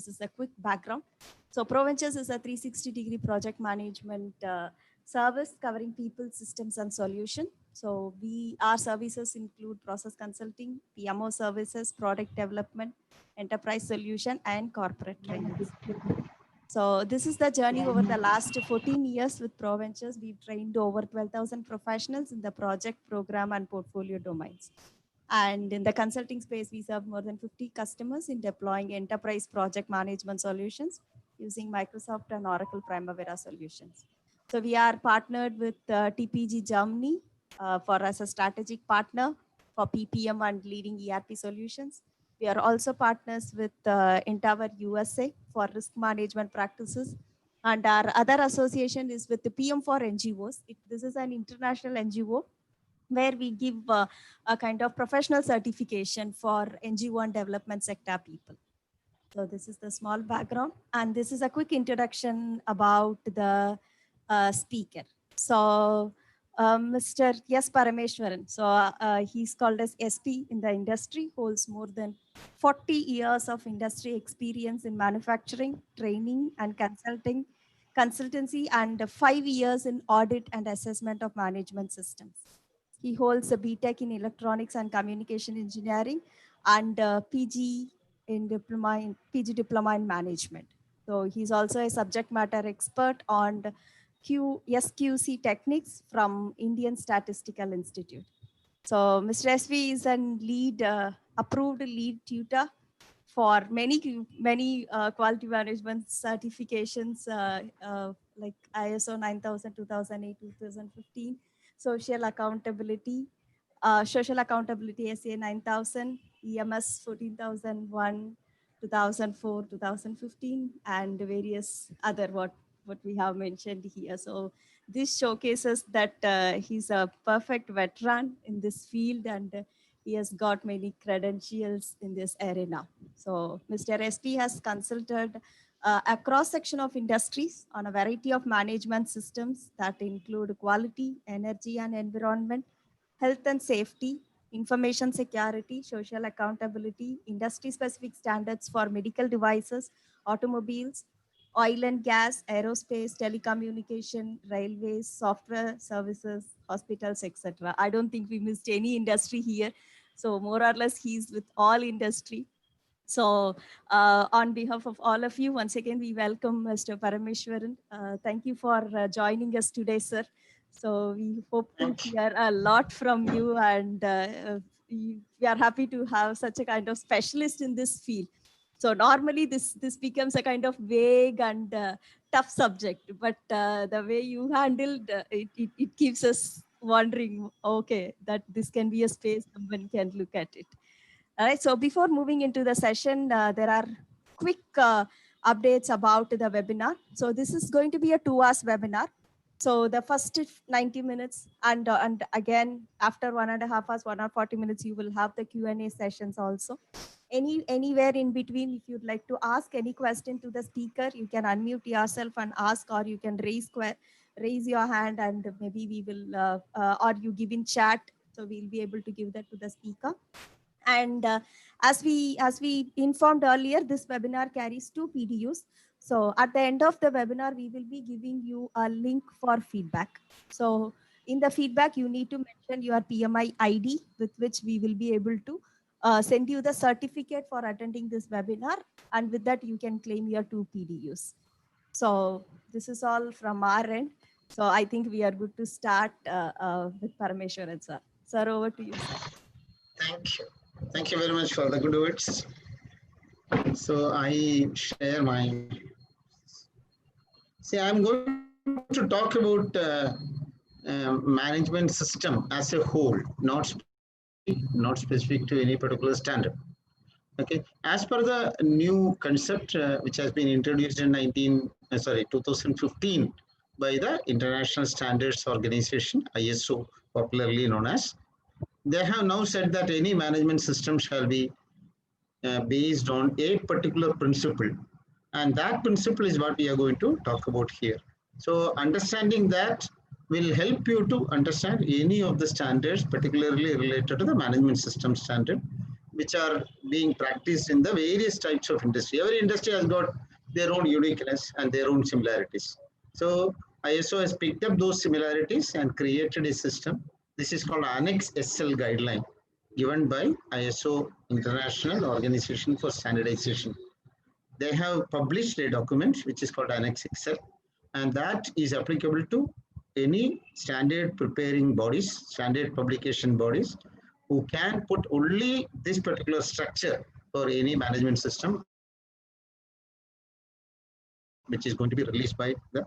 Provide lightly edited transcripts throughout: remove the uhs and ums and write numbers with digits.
This is a quick background. So ProVentures is a 360-degree project management service covering people, systems, and solution. So our services include process consulting, PMO services, product development, enterprise solution, and corporate trainings. So this is the journey over the last 14 years with ProVentures. We've trained over 12,000 professionals in the project, program, and portfolio domains. And in the consulting space, we serve more than 50 customers in deploying enterprise project management solutions using Microsoft and Oracle Primavera solutions. So we are partnered with TPG Germany for as a strategic partner for PPM and leading ERP solutions. We are also partners with Entower USA for risk management practices. And our other association is with the PM for NGOs. This is an international NGO where we give a kind of professional certification for NGO and development sector people. So this is the small background. And this is a quick introduction about the speaker. So Mr. S. Parameshwaran. So he's called as SP in the industry, holds more than 40 years of industry experience in manufacturing, training, and consultancy, and 5 years in audit and assessment of management systems. He holds a BTech in Electronics and Communication Engineering and PG Diploma in Management. So he's also a subject matter expert on SQC techniques from Indian Statistical Institute. So Mr. SV is an approved lead tutor for many quality management certifications like ISO 9000, 2008, 2015. Social accountability SA 9000, EMS 14001, 2004, 2015, and various other what we have mentioned here. So this showcases that he's a perfect veteran in this field, and he has got many credentials in this arena. So Mr. SP has consulted a cross-section of industries on a variety of management systems that include quality, energy and environment, health and safety, information security, social accountability, industry-specific standards for medical devices, automobiles, oil and gas, aerospace, telecommunication, railways, software services, hospitals, etc. I don't think we missed any industry here. So more or less, he's with all industry. So on behalf of all of you, once again, we welcome Mr. Parameshwaran. Thank you for joining us today, sir. So we hope to hear a lot from you, and we are happy to have such a kind of specialist in this field. So normally this becomes a kind of vague and tough subject, but the way you handled it keeps us wondering, okay, that this can be a space someone can look at it. All right, so before moving into the session, there are quick updates about the webinar. So this is going to be a 2 hours webinar. So the first 90 minutes and again, after 1.5 hours, 1 hour 40 minutes, you will have the Q&A sessions also. Anywhere in between, if you'd like to ask any question to the speaker, you can unmute yourself and ask, or you can raise your hand, and maybe we will, or you give in chat. So we'll be able to give that to the speaker. And as we informed earlier, this webinar carries 2 PDUs. So at the end of the webinar, we will be giving you a link for feedback. So in the feedback, you need to mention your PMI ID, with which we will be able to send you the certificate for attending this webinar. And with that, you can claim your 2 PDUs. So this is all from our end. So I think we are good to start with Parameshwaran, sir. Sir, over to you, sir. Thank you. Thank you very much for the good words. So I share my... See, I'm going to talk about management system as a whole, not specific to any particular standard. Okay, as per the new concept which has been introduced in 2015 by the International Standards Organization, ISO, popularly known as, they have now said that any management system shall be based on a particular principle, and that principle is what we are going to talk about here. So understanding that will help you to understand any of the standards, particularly related to the management system standard, which are being practiced in the various types of industry. Every industry has got their own uniqueness and their own similarities. So ISO has picked up those similarities and created a system. This is called Annex SL guideline given by ISO International Organization for Standardization. They have published a document which is called Annex XL, and that is applicable to any standard preparing bodies, standard publication bodies, who can put only this particular structure for any management system, which is going to be released by the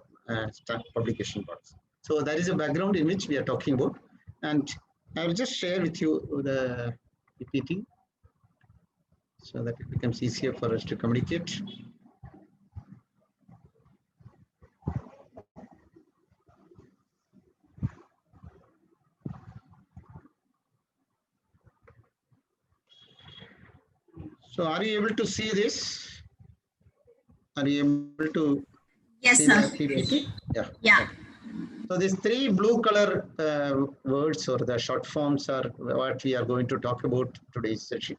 publication bodies. So that is a background in which we are talking about. And I will just share with you the PPT so that it becomes easier for us to communicate. So are you able to see this? Are you able to yes, see sir. the PPT? Yeah. Yeah. Okay. So these three blue color words or the short forms are what we are going to talk about today's session.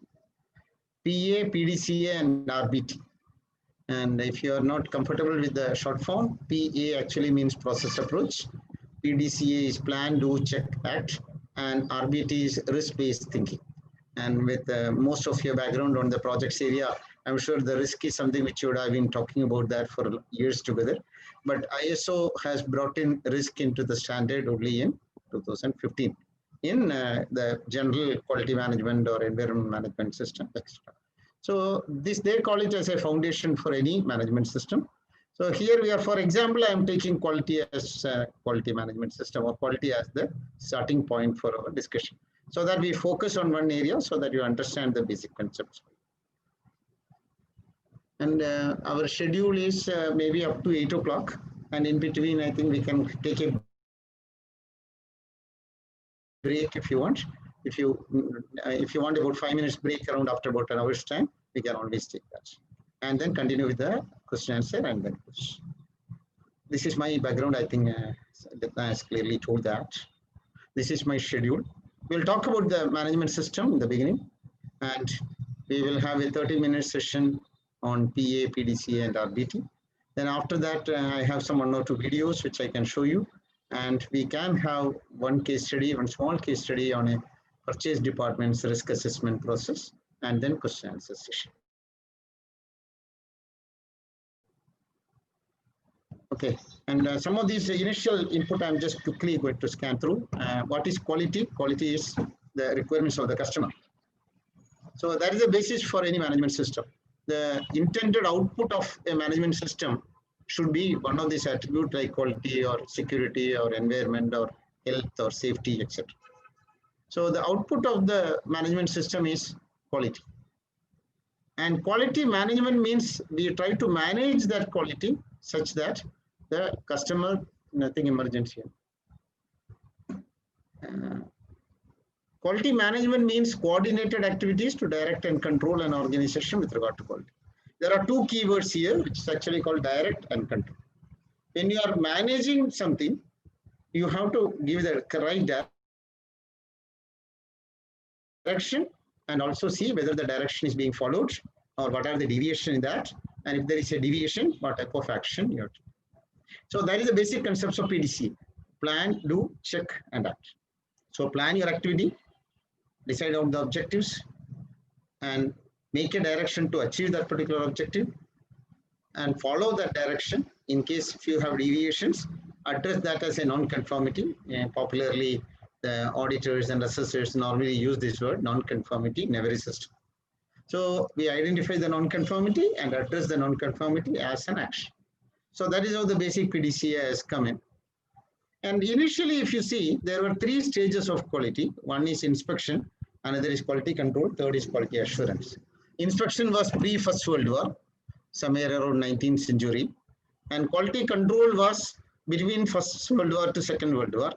PA, PDCA, and RBT. And if you are not comfortable with the short form, PA actually means process approach. PDCA is plan, do, check, act. And RBT is risk-based thinking. And with most of your background on the projects area, I'm sure the risk is something which you would have been talking about that for years together. But ISO has brought in risk into the standard only in 2015 in the general quality management or environment management system, etc. So this, they call it as a foundation for any management system. So here we are, for example, I'm taking quality as quality management system or quality as the starting point for our discussion, so that we focus on one area so that you understand the basic concepts. And our schedule is maybe up to 8 o'clock. And in between, I think we can take a break if you want. If you want about 5 minutes break around after about an hour's time, we can always take that. And then continue with the question answer and then push. This is my background. I think Datna has clearly told that. This is my schedule. We'll talk about the management system in the beginning, and we will have a 30-minute session on PA, PDCA, and RBT. Then after that, I have some 1 or 2 videos which I can show you, and we can have one small case study on a purchase department's risk assessment process, and then question answer session. Okay, and some of these initial input I'm just quickly going to scan through. What is quality? Quality is the requirements of the customer. So that is the basis for any management system. The intended output of a management system should be one of these attributes like quality or security or environment or health or safety, etc. So the output of the management system is quality. And quality management means we try to manage that quality such that the customer, nothing emergency. Quality management means coordinated activities to direct and control an organization with regard to quality. There are 2 keywords here, which is actually called direct and control. When you are managing something, you have to give the right direction and also see whether the direction is being followed or what are the deviation in that. And if there is a deviation, what type of action you have to. So that is the basic concepts of PDCA. Plan, do, check, and act. So plan your activity, decide on the objectives, and make a direction to achieve that particular objective, and follow that direction. In case if you have deviations, address that as a non-conformity. Popularly, the auditors and assessors normally use this word, non-conformity, in every system. So we identify the non-conformity and address the non-conformity as an action. So that is how the basic PDCA has come in. And initially, if you see, there were 3 stages of quality. One is inspection, another is quality control, third is quality assurance. Inspection was pre-First World War, somewhere around 19th century. And quality control was between First World War to Second World War.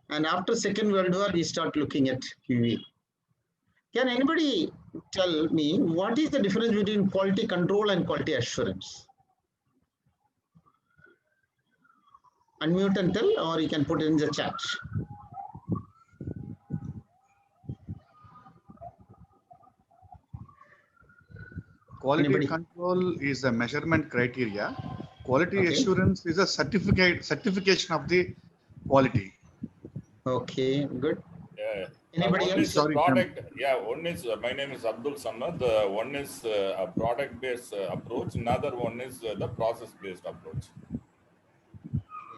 And after Second World War, we start looking at QA. Can anybody tell me what is the difference between quality control and quality assurance? Unmute and tell, or you can put it in the chat. Quality Anybody? control is a measurement criteria. Quality Okay. assurance is a certification of the quality. Okay, good. Yeah. Anybody One else? is a Sorry, product. Yeah, one is my name is Abdul Samad. One is a product-based approach. Another one is the process-based approach.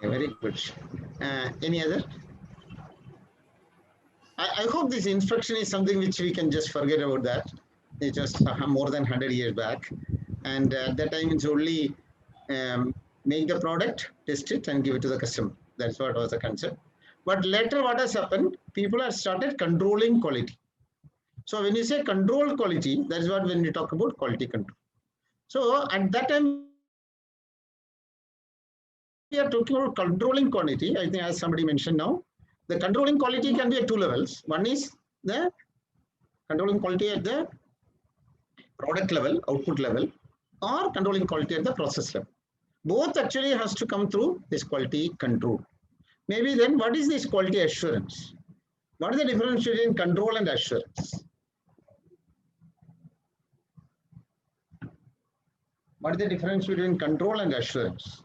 Yeah, very good. Any other? I hope this inspection is something which we can just forget about that. It was more than 100 years back. And at that time, it's only make the product, test it, and give it to the customer. That's what was the concept. But later, what has happened? People have started controlling quality. So when you say control quality, that is what when we talk about quality control. So at that time, when we are talking about controlling quantity, I think as somebody mentioned now, the controlling quality can be at two levels. One is the controlling quality at the product level, output level, or controlling quality at the process level. Both actually has to come through this quality control. Maybe then what is this quality assurance? What is the difference between control and assurance? What is the difference between control and assurance?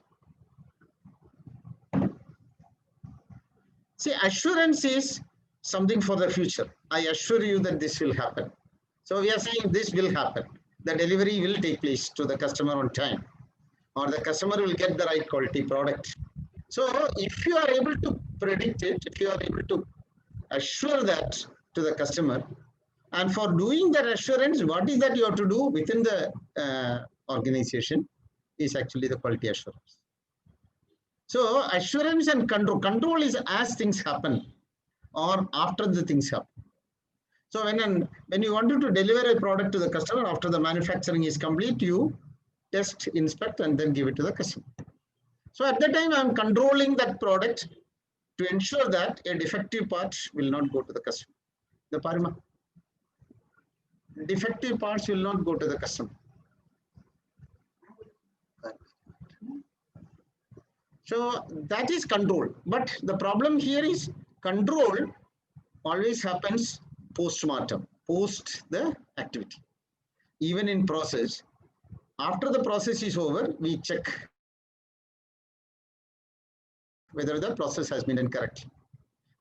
See, assurance is something for the future. I assure you that this will happen. So we are saying this will happen. The delivery will take place to the customer on time, or the customer will get the right quality product. So if you are able to predict it, if you are able to assure that to the customer, and for doing that assurance, what is that you have to do within the organization is actually the quality assurance. So assurance and control is as things happen or after the things happen. So when you wanted to deliver a product to the customer after the manufacturing is complete, you test, inspect, and then give it to the customer. So at that time, I'm controlling that product to ensure that a defective part will not go to the customer. The Parima. Defective parts will not go to the customer. So that is control. But the problem here is control always happens post-mortem, post the activity. Even in process, after the process is over, we check whether the process has been done correctly.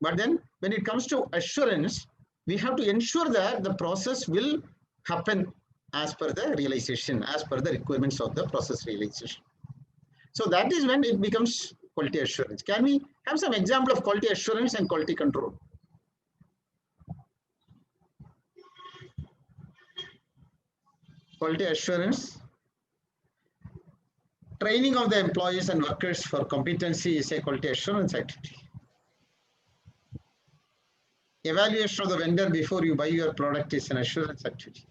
But then when it comes to assurance, we have to ensure that the process will happen as per the realization, as per the requirements of the process realization. So that is when it becomes quality assurance. Can we have some example of quality assurance and quality control? Quality assurance. Training of the employees and workers for competency is a quality assurance activity. Evaluation of the vendor before you buy your product is an assurance activity.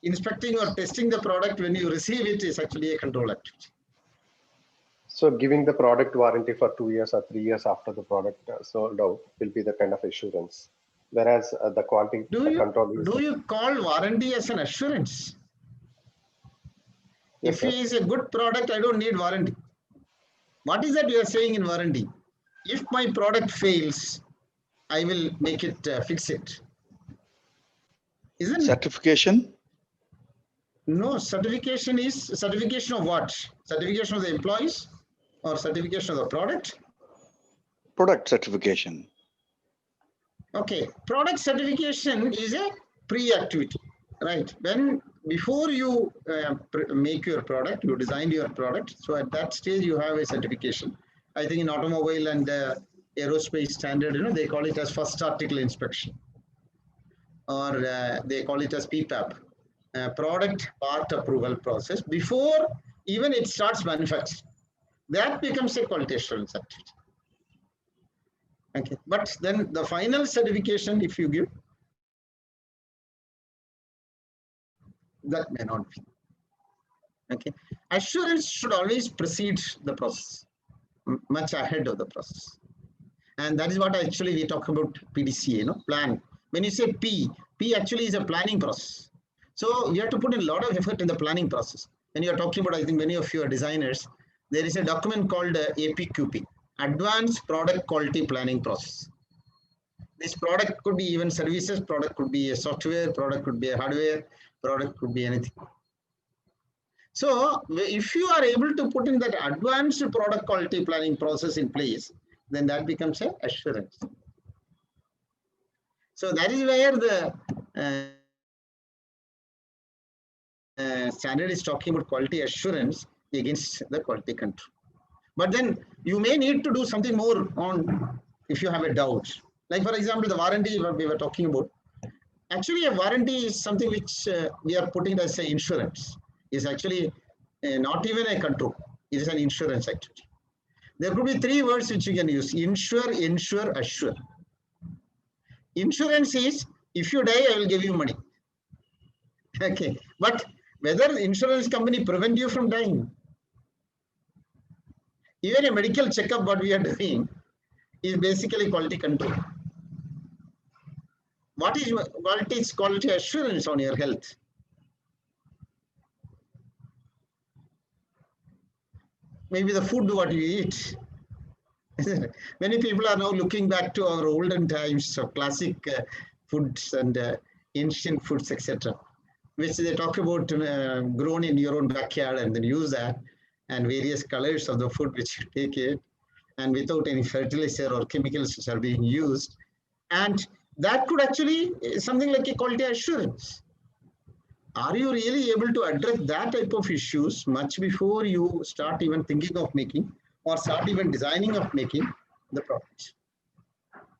Inspecting or testing the product when you receive it is actually a control activity. So giving the product warranty for 2 years or 3 years after the product sold out will be the kind of assurance. Whereas the quality control is... Do you call warranty as an assurance? Yes, if sir. it is a good product, I don't need warranty. What is that you are saying in warranty? If my product fails, I will make it, fix it. Isn't certification? It? No, certification is certification of what? Certification of the employees or certification of the product? Product certification. Okay, product certification is a pre-activity, right? When before you make your product, you design your product. So at that stage, you have a certification. I think in automobile and aerospace standard, they call it as first article inspection, or they call it as PPAP, product part approval process. Before even it starts manufacturing, that becomes a quality assurance activity. Okay, but then the final certification, if you give, that may not be. Okay, assurance should always precede the process, much ahead of the process, and that is what actually we talk about PDCA, plan. When you say P actually is a planning process. So you have to put in a lot of effort in the planning process. When you are talking about, I think many of you are designers, there is a document called APQP, Advanced Product Quality Planning Process. This product could be even services, product could be a software, product could be a hardware, Product could be anything. So if you are able to put in that advanced product quality planning process in place, then that becomes an assurance. So that is where the standard is talking about quality assurance against the quality control. But then you may need to do something more on if you have a doubt. Like for example, the warranty we were talking about. Actually, a warranty is something which we are putting as an insurance. It's actually not even a control. It is an insurance activity. There could be three words which you can use: insure, insure, assure. Insurance is, if you die, I will give you money. Okay, but whether the insurance company prevent you from dying, even a medical checkup, what we are doing is basically quality control. What is quality assurance on your health? Maybe the food what you eat. Many people are now looking back to our olden times of classic foods and ancient foods, etc., which they talk about grown in your own backyard and then use that, and various colors of the food which you take it, and without any fertilizer or chemicals which are being used. And that could actually something like a quality assurance. Are you really able to address that type of issues much before you start even thinking of making or start even designing of making the product?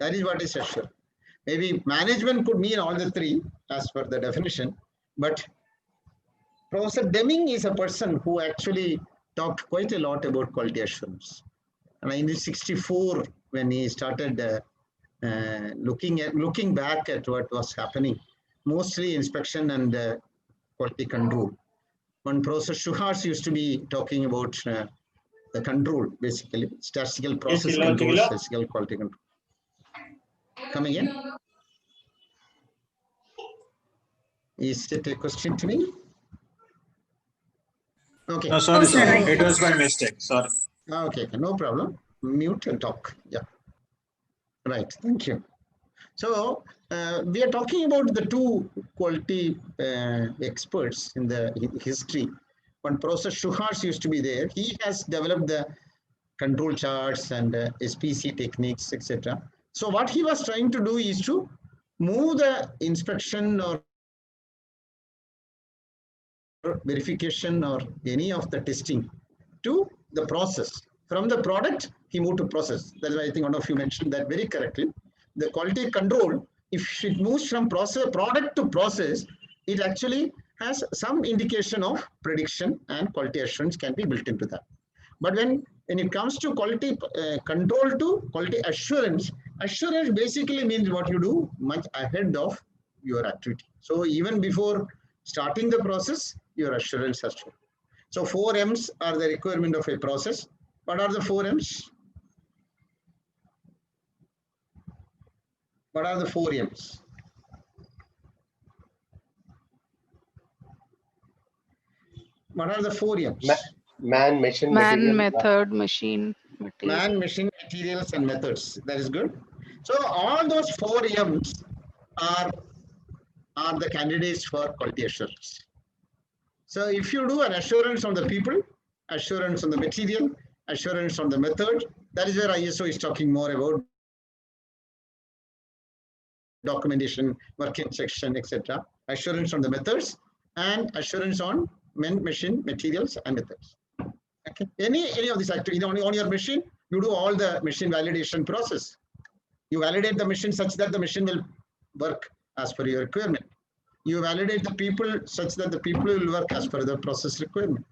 That is what is assured. Maybe management could mean all the three as per the definition, but Professor Deming is a person who actually talked quite a lot about quality assurance. And in 1964, when he started looking back at what was happening, mostly inspection and quality control. When Professor Shuhars used to be talking about the control, basically statistical process control, statistical quality control. Come again? Is it a question to me? Okay. No, sorry, sorry. It was by mistake. Sorry. Okay, no problem. Mute and talk. Yeah. Right. Thank you. So we are talking about the two quality experts in the history. When Professor Shuhars used to be there, he has developed the control charts and SPC techniques, etc. So what he was trying to do is to move the inspection or verification or any of the testing to the process. From the product, he moved to process. That's why I think one of you mentioned that very correctly. The quality control, if it moves from product to process, it actually has some indication of prediction, and quality assurance can be built into that. But when it comes to quality control to quality assurance, assurance basically means what you do much ahead of your activity. So even before starting the process, your assurance has to. So 4 M's are the requirement of a process. What are the 4 M's? What are the 4 M's? What are the 4 M's? Man, machine, Man, material, method, machine, material. Man, machine, materials, and methods. That is good. So all those 4 M's are the candidates for quality assurance. So if you do an assurance on the people, assurance on the material, assurance on the method, that is where ISO is talking more about documentation, work instruction, etc. Assurance on the methods and assurance on men, machine, materials, and methods. Okay. Any of this activity on your machine, you do all the machine validation process. You validate the machine such that the machine will work as per your requirement. You validate the people such that the people will work as per the process requirement.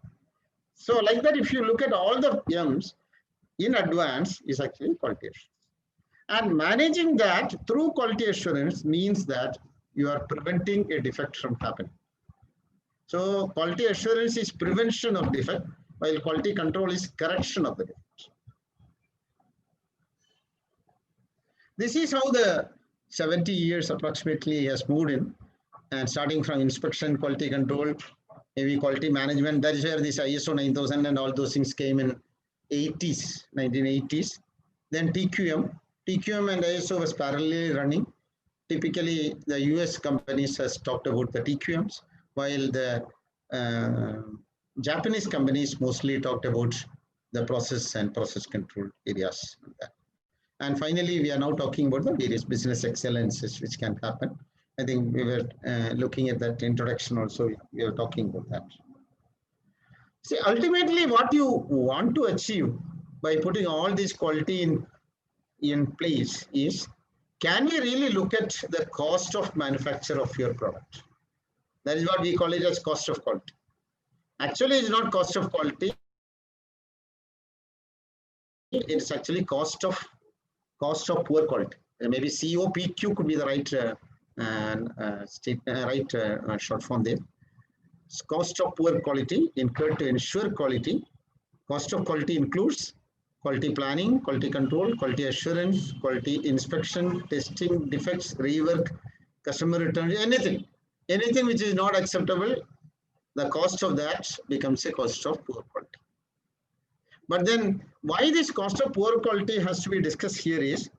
So like that, if you look at all the M's in advance is actually quality assurance. And managing that through quality assurance means that you are preventing a defect from happening. So quality assurance is prevention of defect, while quality control is correction of the defect. This is how the 70 years approximately has moved in, and starting from inspection, quality control, maybe quality management. That is where this ISO 9000 and all those things came in 1980s. Then TQM and ISO was parallelly running. Typically, the US companies has talked about the TQMs, while the Japanese companies mostly talked about the process and process control areas. And finally, we are now talking about the various business excellences which can happen. I think we were looking at that introduction also, we were talking about that. See, ultimately what you want to achieve by putting all this quality in place is, can we really look at the cost of manufacture of your product? That is what we call it as cost of quality. Actually, it's not cost of quality. It's actually cost of poor quality. Maybe COPQ could be the right short form there. It's cost of poor quality incurred to ensure quality. Cost of quality includes quality planning, quality control, quality assurance, quality inspection, testing, defects, rework, customer return, anything which is not acceptable, the cost of that becomes a cost of poor quality. But then why this cost of poor quality has to be discussed here is,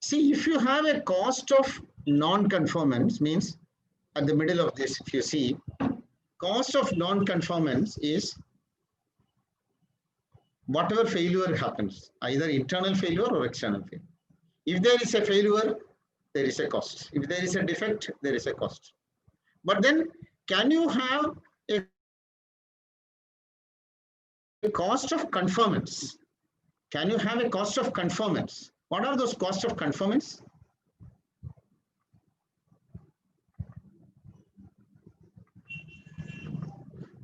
see, if you have a cost of non-conformance, means at the middle of this, if you see, cost of non-conformance is whatever failure happens, either internal failure or external failure. If there is a failure, there is a cost. If there is a defect, there is a cost. But then, can you have a cost of conformance? Can you have a cost of conformance? What are those costs of conformance?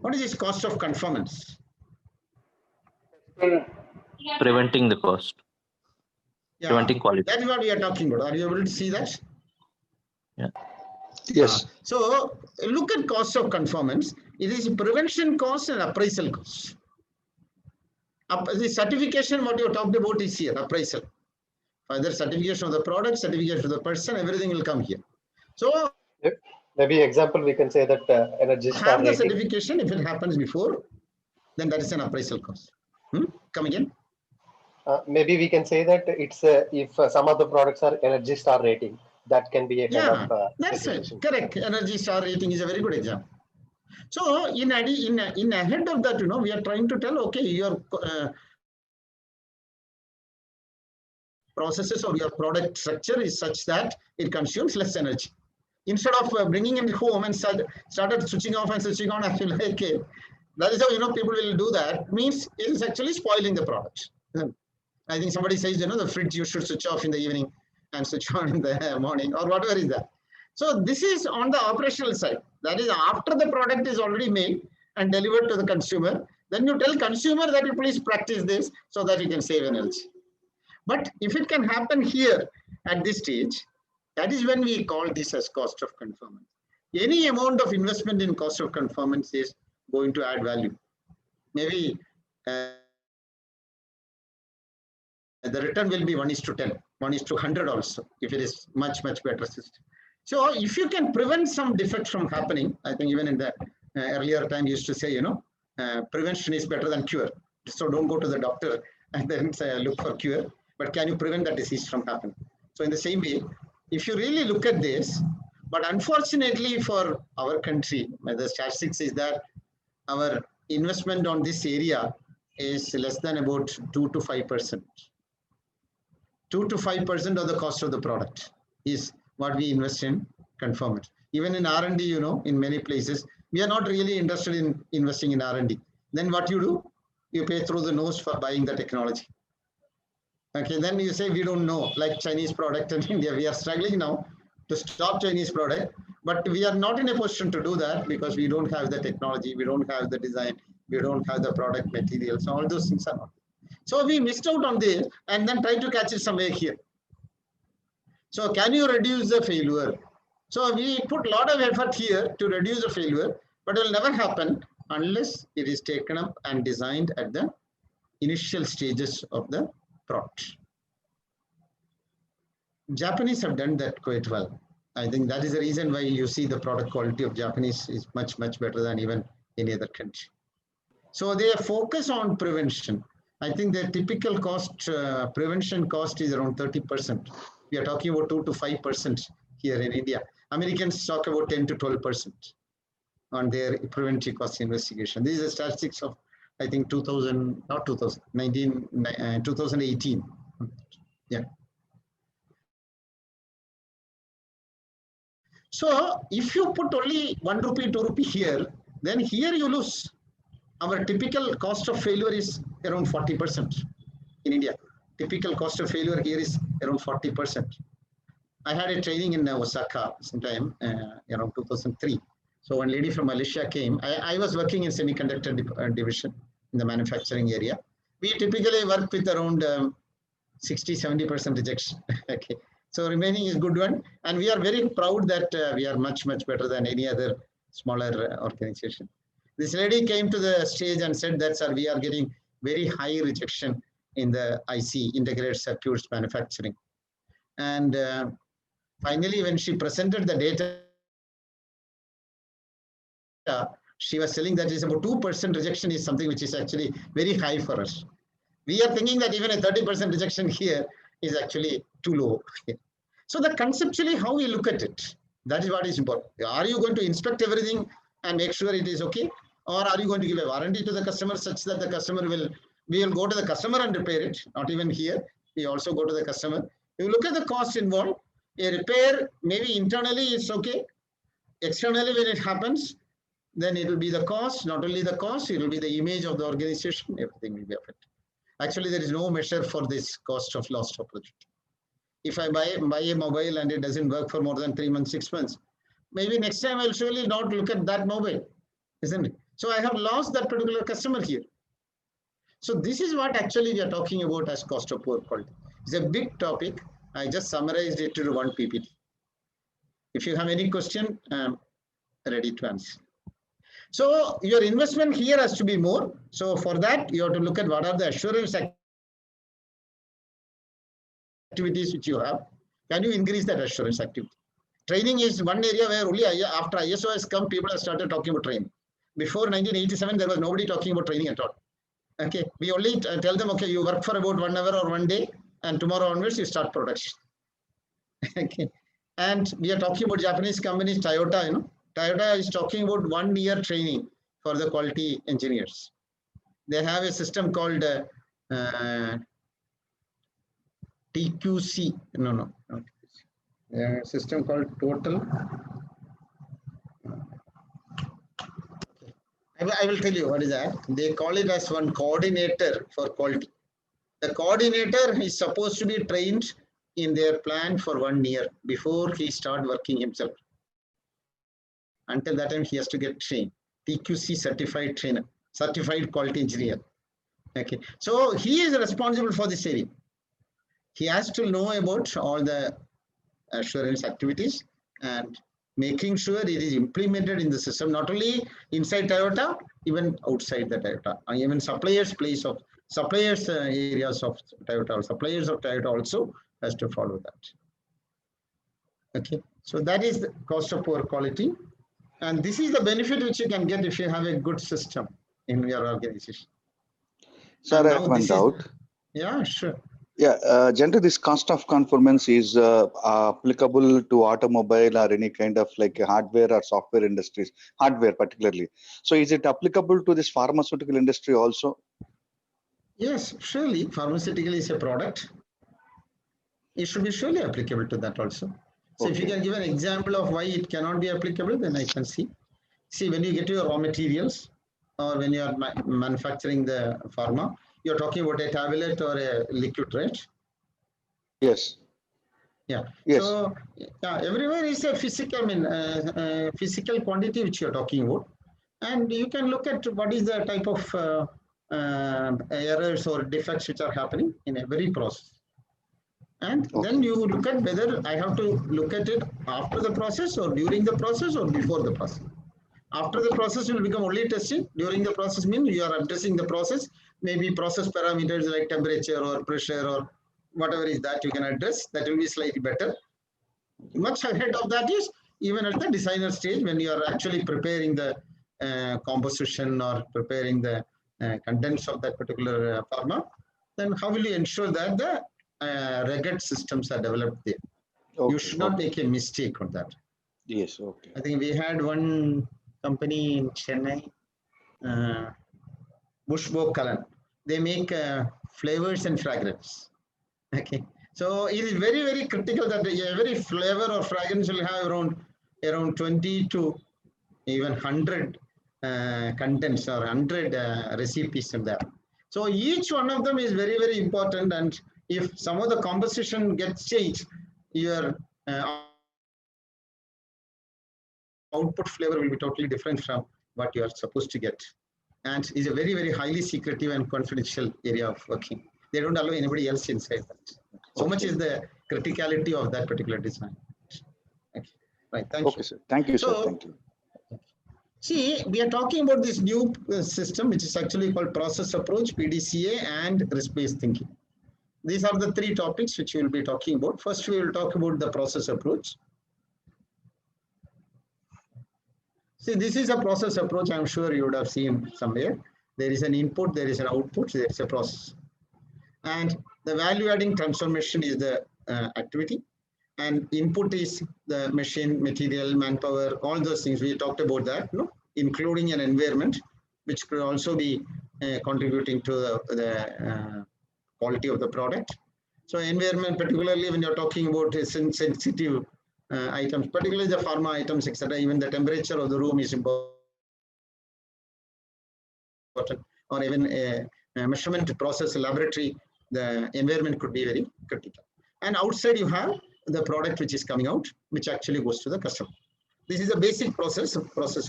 What is this cost of conformance? Preventing the cost. Yeah, preventing quality. That is what we are talking about. Are you able to see that? Yeah. Yes. So look at cost of conformance. It is prevention cost and appraisal cost. The certification, what you talked about is here, appraisal. Either certification of the product, certification of the person, everything will come here. So maybe example, we can say that Energy Star have the rating. certification. If it happens before, then that is an appraisal cost. Come again. Maybe we can say that it's if some of the products are Energy Star rating, that can be a kind of that's it. Correct. Energy Star rating is a very good example. So in ahead of that, we are trying to tell, okay, your processes or your product structure is such that it consumes less energy. Instead of bringing it home and started switching off and switching on, I feel like, okay, that is how people will do that. Means it is actually spoiling the product. I think somebody says, the fridge you should switch off in the evening and switch on in the morning or whatever is that. So this is on the operational side. That is after the product is already made and delivered to the consumer. Then you tell consumer that you please practice this so that you can save energy. But if it can happen here at this stage, that is when we call this as cost of conformance. Any amount of investment in cost of conformance is going to add value. Maybe the return will be 1:10, 1:100 also, if it is much, much better system. So if you can prevent some defect from happening, I think even in the earlier time used to say, prevention is better than cure. So don't go to the doctor and then say, look for cure, but can you prevent the disease from happening? So in the same way, if you really look at this, but unfortunately for our country, the statistics is that our investment on this area is less than about 2 to 5%. 2 to 5% of the cost of the product is what we invest in conformance. Even in R&D, in many places, we are not really interested in investing in R&D. Then what you do? You pay through the nose for buying the technology. Okay, then you say we don't know, like Chinese product in India. We are struggling now to stop Chinese product, but we are not in a position to do that because we don't have the technology, we don't have the design, we don't have the product materials. All those things are not. So we missed out on this and then try to catch it somewhere here. So can you reduce the failure? So we put a lot of effort here to reduce the failure, but it will never happen unless it is taken up and designed at the initial stages of the product. Japanese have done that quite well. I think that is the reason why you see the product quality of Japanese is much, much better than even any other country. So they focus on prevention. I think the typical cost, prevention cost is around 30%. We are talking about 2 to 5% here in India. Americans talk about 10 to 12%. on their preventive cost investigation. This is the statistics of, I think, 2000, not 2000, 2018. Yeah. So if you put only 1 rupee, 2 rupee here, then here you lose. Our typical cost of failure is around 40% in India. Typical cost of failure here is around 40%. I had a training in Osaka sometime around 2003. So one lady from Malaysia came. I was working in semiconductor division in the manufacturing area. We typically work with around 60-70% rejection. Okay. So remaining is good one. And we are very proud that we are much, much better than any other smaller organization. This lady came to the stage and said that, sir, we are getting very high rejection in the IC, integrated circuits manufacturing. And finally, when she presented the data, she was telling that is about 2% rejection is something which is actually very high for us. We are thinking that even a 30% rejection here is actually too low. So that conceptually how we look at it, that is what is important. Are you going to inspect everything and make sure it is okay? Or are you going to give a warranty to the customer such that the customer we will go to the customer and repair it? Not even here, we also go to the customer. You look at the cost involved. A repair, maybe internally it's okay. Externally when it happens, then it will be the cost, not only the cost, it will be the image of the organization, everything will be affected. Actually, there is no measure for this cost of lost opportunity. If I buy a mobile and it doesn't work for more than 3 months, 6 months, maybe next time I'll surely not look at that mobile, isn't it? So I have lost that particular customer here. So this is what actually we are talking about as cost of poor quality. It's a big topic. I just summarized it to one PPT. If you have any question, I'm ready to answer. So your investment here has to be more. So for that, you have to look at what are the assurance activities which you have. Can you increase that assurance activity? Training is one area where only after ISO has come, people have started talking about training. Before 1987, there was nobody talking about training at all. Okay, we only tell them, okay, you work for about 1 hour or 1 day, and tomorrow onwards you start production. Okay, and we are talking about Japanese companies, Toyota. You know, Toyota is talking about 1 year training for the quality engineers. They have a system called TQC. No. System called total. I will tell you what is that. They call it as one coordinator for quality. The coordinator is supposed to be trained in their plan for 1 year before he start working himself. Until that time, he has to get trained. TQC certified trainer, certified quality engineer. Okay, so he is responsible for this area. He has to know about all the assurance activities and making sure it is implemented in the system, not only inside Toyota, even outside the Toyota, even suppliers' place of suppliers areas of Toyota, or suppliers of Toyota also has to follow that. Okay, so that is the cost of poor quality, and this is the benefit which you can get if you have a good system in your organization. Sir, I have one doubt. Yeah, sure. Yeah, generally this cost of conformance is applicable to automobile or any kind of like hardware or software industries, hardware particularly. So is it applicable to this pharmaceutical industry also? Yes, surely pharmaceutical is a product. It should be surely applicable to that also. So if you can give an example of why it cannot be applicable, then I can see. See, when you get to your raw materials or when you are manufacturing the pharma, you're talking about a tablet or a liquid, right? Yes. Yeah. Yes. So everywhere is a physical, physical quantity which you're talking about. And you can look at what is the type of errors or defects which are happening in every process. And then you look at whether I have to look at it after the process or during the process or before the process. After the process will become only testing. During the process means you are addressing the process, maybe process parameters like temperature or pressure or whatever is that you can address. That will be slightly better. Much ahead of that is even at the designer stage when you are actually preparing the composition or preparing the contents of that particular pharma. Then how will you ensure that the rugged systems are developed there? You should not make a mistake on that. Yes, okay. I think we had one company in Chennai, Bushbo Kalan. They make flavors and fragrance. Okay, so it is very, very critical that every flavor or fragrance will have around 20 to even 100 contents or 100 recipes in there. So each one of them is very, very important. And if some of the composition gets changed, your output flavor will be totally different from what you are supposed to get. And is a very, very highly secretive and confidential area of working. They don't allow anybody else inside that. So much is the criticality of that particular design. Okay, right. Thank you. Okay, sir. Thank you, sir. Thank you. See, we are talking about this new system, which is actually called process approach, PDCA, and risk-based thinking. These are the three topics which we will be talking about. First, we will talk about the process approach. See, this is a process approach. I'm sure you would have seen somewhere. There is an input, there is an output, there is a process. And the value-adding transformation is the activity. And input is the machine, material, manpower, all those things. We talked about that, no? Including an environment, which could also be contributing to the quality of the product. So environment, particularly when you're talking about sensitive items, particularly the pharma items, etc., even the temperature of the room is important, or even a measurement process laboratory, the environment could be very critical. And outside you have the product which is coming out, which actually goes to the customer. This is a basic process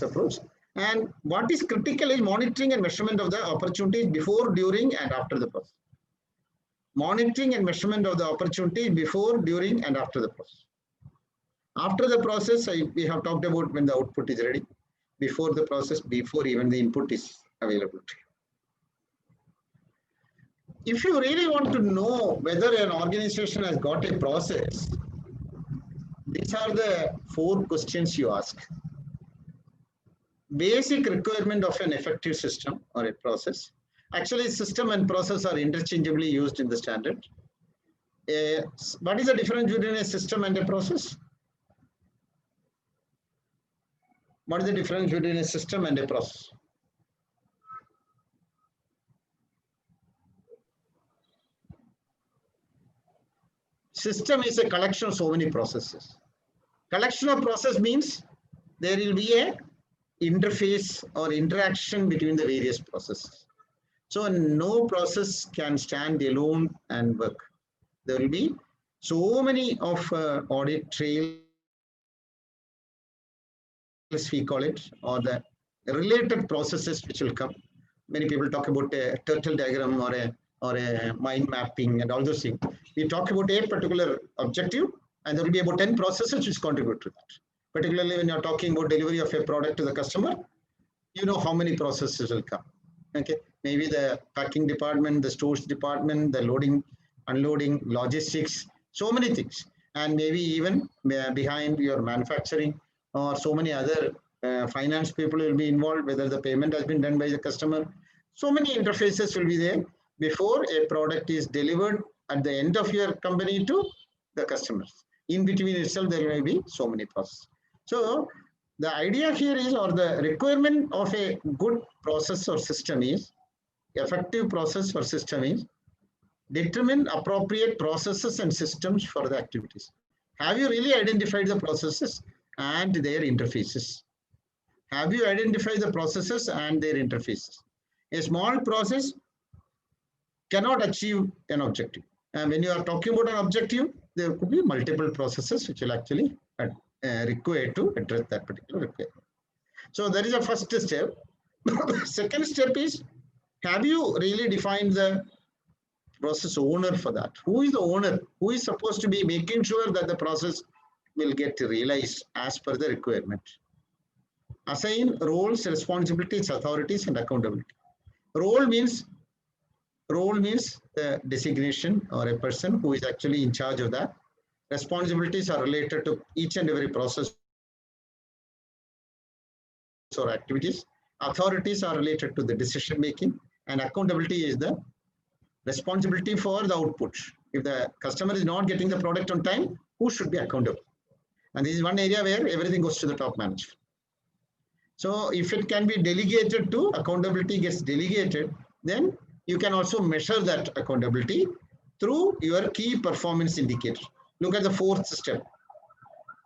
approach. And what is critical is monitoring and measurement of the opportunities before, during, and after the process. Monitoring and measurement of the opportunity before, during, and after the process. After the process, we have talked about when the output is ready. Before the process, before even the input is available to you. If you really want to know whether an organization has got a process, these are the 4 questions you ask. Basic requirement of an effective system or a process. Actually, system and process are interchangeably used in the standard. What is the difference between a system and a process? What is the difference between a system and a process? System is a collection of so many processes. Collection of process means there will be a interface or interaction between the various processes. So no process can stand alone and work. There will be so many of audit trails, we call it, or the related processes which will come. Many people talk about a turtle diagram or a mind mapping and all those things. We talk about a particular objective, and there will be about 10 processes which contribute to that. Particularly when you're talking about delivery of a product to the customer, you know how many processes will come. Okay, maybe the packing department, the stores department, the loading, unloading, logistics, so many things. And maybe even behind your manufacturing, or so many other finance people will be involved, whether the payment has been done by the customer. So many interfaces will be there before a product is delivered at the end of your company to the customers. In between itself, there may be so many processes. So the idea here is, or the requirement of a good process or system is, effective process or system is, determine appropriate processes and systems for the activities. Have you really identified the processes and their interfaces? Have you identified the processes and their interfaces? A small process cannot achieve an objective. And when you are talking about an objective, there could be multiple processes which will actually require to address that particular requirement. So that is the first step. Second step is, have you really defined the process owner for that? Who is the owner? Who is supposed to be making sure that the process will get realized as per the requirement? Assign roles, responsibilities, authorities, and accountability. Role means the designation or a person who is actually in charge of that. Responsibilities are related to each and every process or activities. Authorities are related to the decision making, and accountability is the responsibility for the output. If the customer is not getting the product on time, who should be accountable? And this is one area where everything goes to the top manager. So if it can be delegated to, accountability gets delegated, then you can also measure that accountability through your key performance indicator. Look at the fourth step.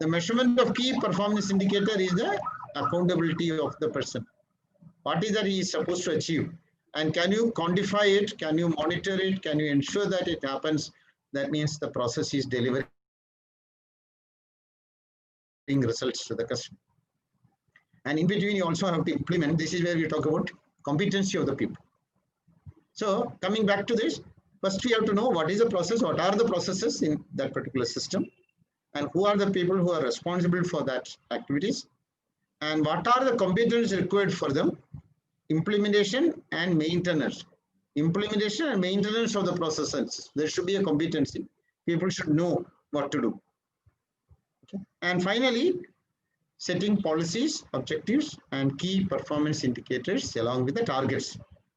The measurement of key performance indicator is the accountability of the person. What is that he is supposed to achieve? And can you quantify it? Can you monitor it? Can you ensure that it happens? That means the process is delivering results to the customer. And in between, you also have to implement. This is where we talk about competency of the people. So coming back to this, first we have to know what is the process, what are the processes in that particular system, and who are the people who are responsible for that activities, and what are the competencies required for them, implementation and maintenance. Implementation and maintenance of the processes. There should be a competency. People should know what to do. Okay. And finally, setting policies, objectives, and key performance indicators along with the targets.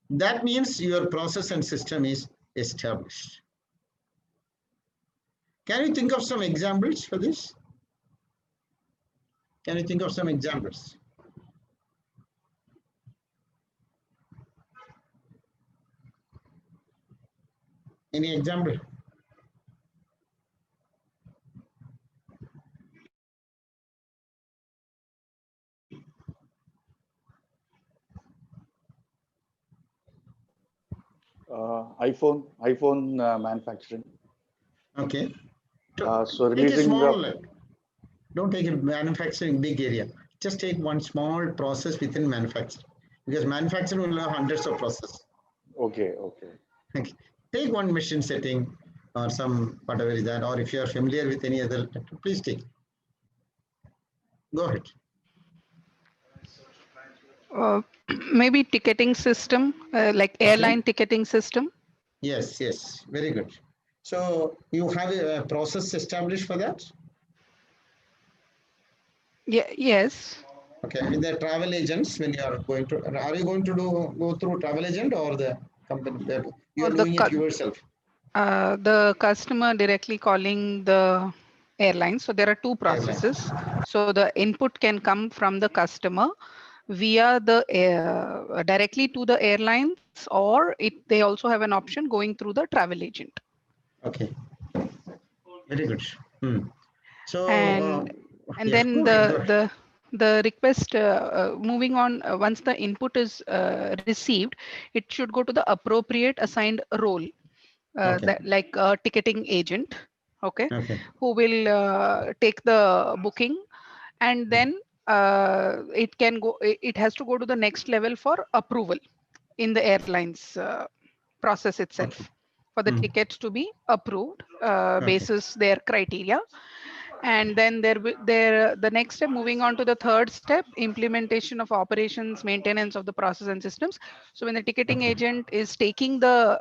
That means your process and system is established. Can you think of some examples for this? Can you think of some examples? Any example? iPhone manufacturing. Okay. So take a releasing small, don't take a manufacturing big area. Just take one small process within manufacturing, because manufacturing will have hundreds of processes. Okay. Okay. Take one machine setting or some whatever is that, or if you are familiar with any other, please take. Go ahead. Maybe ticketing system, like airline ticketing system. Yes, very good. So you have a process established for that? Yeah, yes. Okay, with the travel agents, when you are going to, are you going to go through travel agent or the company that you are doing it yourself? The customer directly calling the airline. So there are two processes. So the input can come from the customer via the directly to the airlines, or they also have an option going through the travel agent. Okay, very good. So and then the request moving on, once the input is received, it should go to the appropriate assigned role, that like a ticketing agent, who will take the booking, and then it has to go to the next level for approval in the airlines process itself, for the tickets to be approved basis their criteria. And then the next step, moving on to the third step, implementation of operations, maintenance of the process and systems. So when the ticketing agent is taking the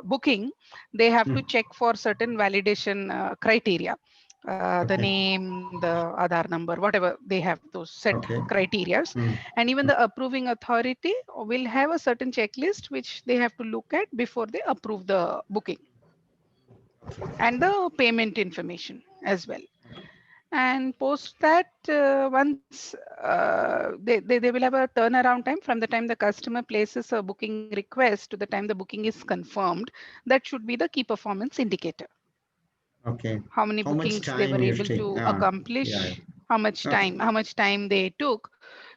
booking, they have to check for certain validation criteria, the name, the Aadhaar number, whatever they have, those set criterias. And even the approving authority will have a certain checklist which they have to look at before they approve the booking, and the payment information as well. And post that, once they will have a turnaround time from the time the customer places a booking request to the time the booking is confirmed. That should be the key performance indicator. Okay. How many bookings they were able to accomplish, how much time they took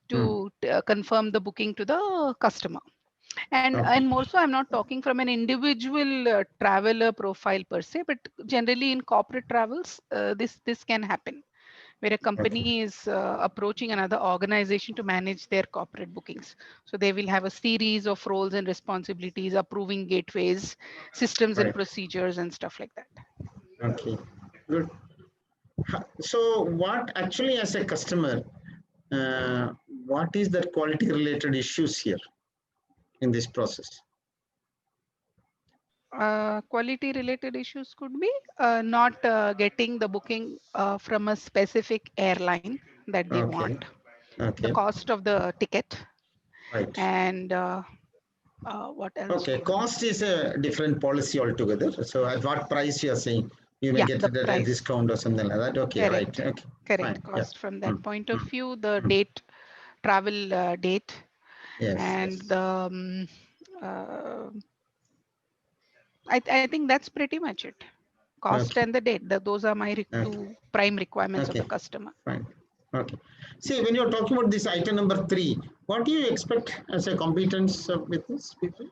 to confirm the booking to the customer. And more so, I'm not talking from an individual traveler profile per se, but generally in corporate travels, this can happen, where a company is approaching another organization to manage their corporate bookings. So they will have a series of roles and responsibilities, approving gateways, systems and procedures and stuff like that. Okay, good. So what actually, as a customer, what is the quality related issues here in this process? Quality related issues could be not getting the booking from a specific airline that they want, the cost of the ticket, and what else? Okay, cost is a different policy altogether. So at what price you are saying you may get a discount or something like that? Okay, correct. right. Okay, correct. Cost from that point of view, the date travel date, Yes. and I think that's pretty much it. Cost Okay. and the date. Those are my Okay. two prime requirements of Okay. the customer. Fine. Okay. See, when you're talking about this item number 3, what do you expect as a competence with these people?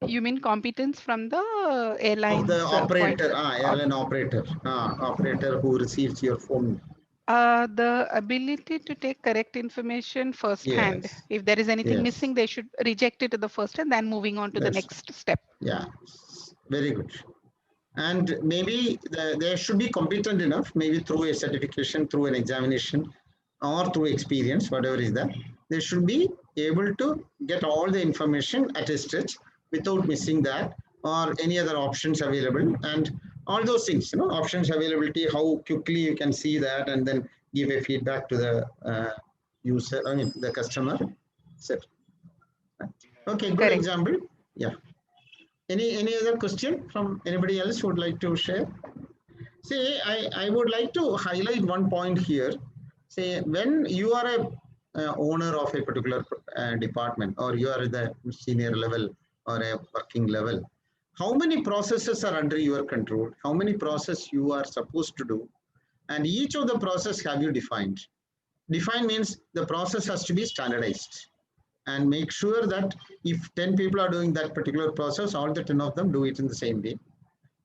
You mean competence from the airlines? Of the operator, point airline operator who receives your phone. The ability to take correct information firsthand. Yes. If there is anything Yes. missing, they should reject it to the first and then moving on to the next step. Yeah, very good. And maybe they should be competent enough, maybe through a certification, through an examination, or through experience, whatever is that. They should be able to get all the information at a stretch without missing that or any other options available, and all those things, options availability, how quickly you can see that and then give a feedback to the user, the customer. Okay, good example. Yeah. Any other question from anybody else who would like to share? See, I would like to highlight one point here. Say, when you are a owner of a particular department, or you are at the senior level or a working level, how many processes are under your control? How many processes you are supposed to do? And each of the process have you defined? Define means the process has to be standardized. And make sure that if 10 people are doing that particular process, all the 10 of them do it in the same way.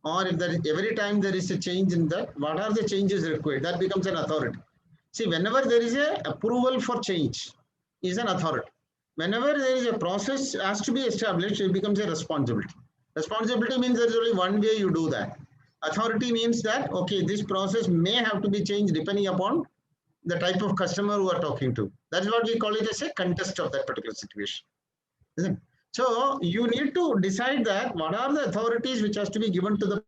Or if there is, every time there is a change in that, what are the changes required? That becomes an authority. See, whenever there is a approval for change, is an authority. Whenever there is a process has to be established, it becomes a responsibility. Responsibility means there is only one way you do that. Authority means that, okay, this process may have to be changed depending upon the type of customer who are talking to. That's what we call it as a context of that particular situation. Isn't it? So you need to decide that what are the authorities which has to be given to the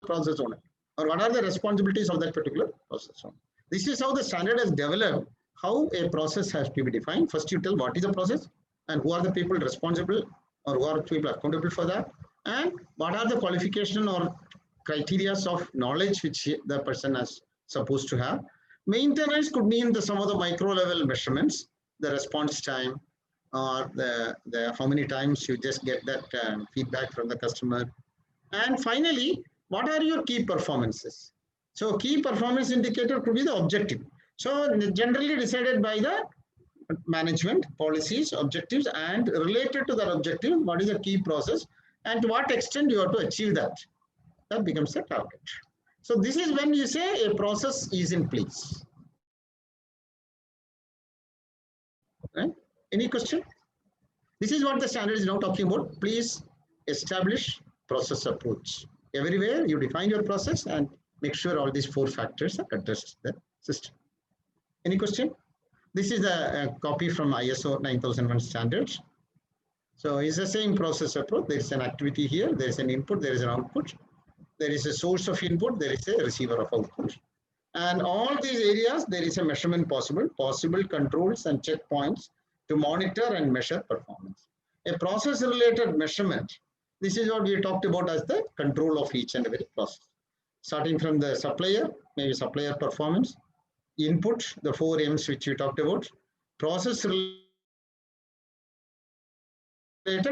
process owner, or what are the responsibilities of that particular process owner. This is how the standard has developed, how a process has to be defined. First you tell what is the process and who are the people responsible or who are the people accountable for that, and what are the qualification or criteria of knowledge which the person is supposed to have. Maintenance could mean some of the micro level measurements, the response time, or the how many times you just get that feedback from the customer. And finally, what are your key performances? So key performance indicator could be the objective. So generally decided by the management, policies, objectives, and related to that objective, what is the key process and to what extent you have to achieve that. That becomes a target. So this is when you say a process is in place. Right? Any question? This is what the standard is now talking about. Please establish process approach. Everywhere you define your process and make sure all these 4 factors are addressed in the system. Any question? This is a copy from ISO 9001 standards. So it's the same process approach. There is an activity here, there is an input, there is an output. There is a source of input, there is a receiver of output. And all these areas, there is a measurement possible controls and checkpoints to monitor and measure performance. A process-related measurement, this is what we talked about as the control of each and every process. Starting from the supplier, maybe supplier performance, input, the 4 M's which we talked about, process-related,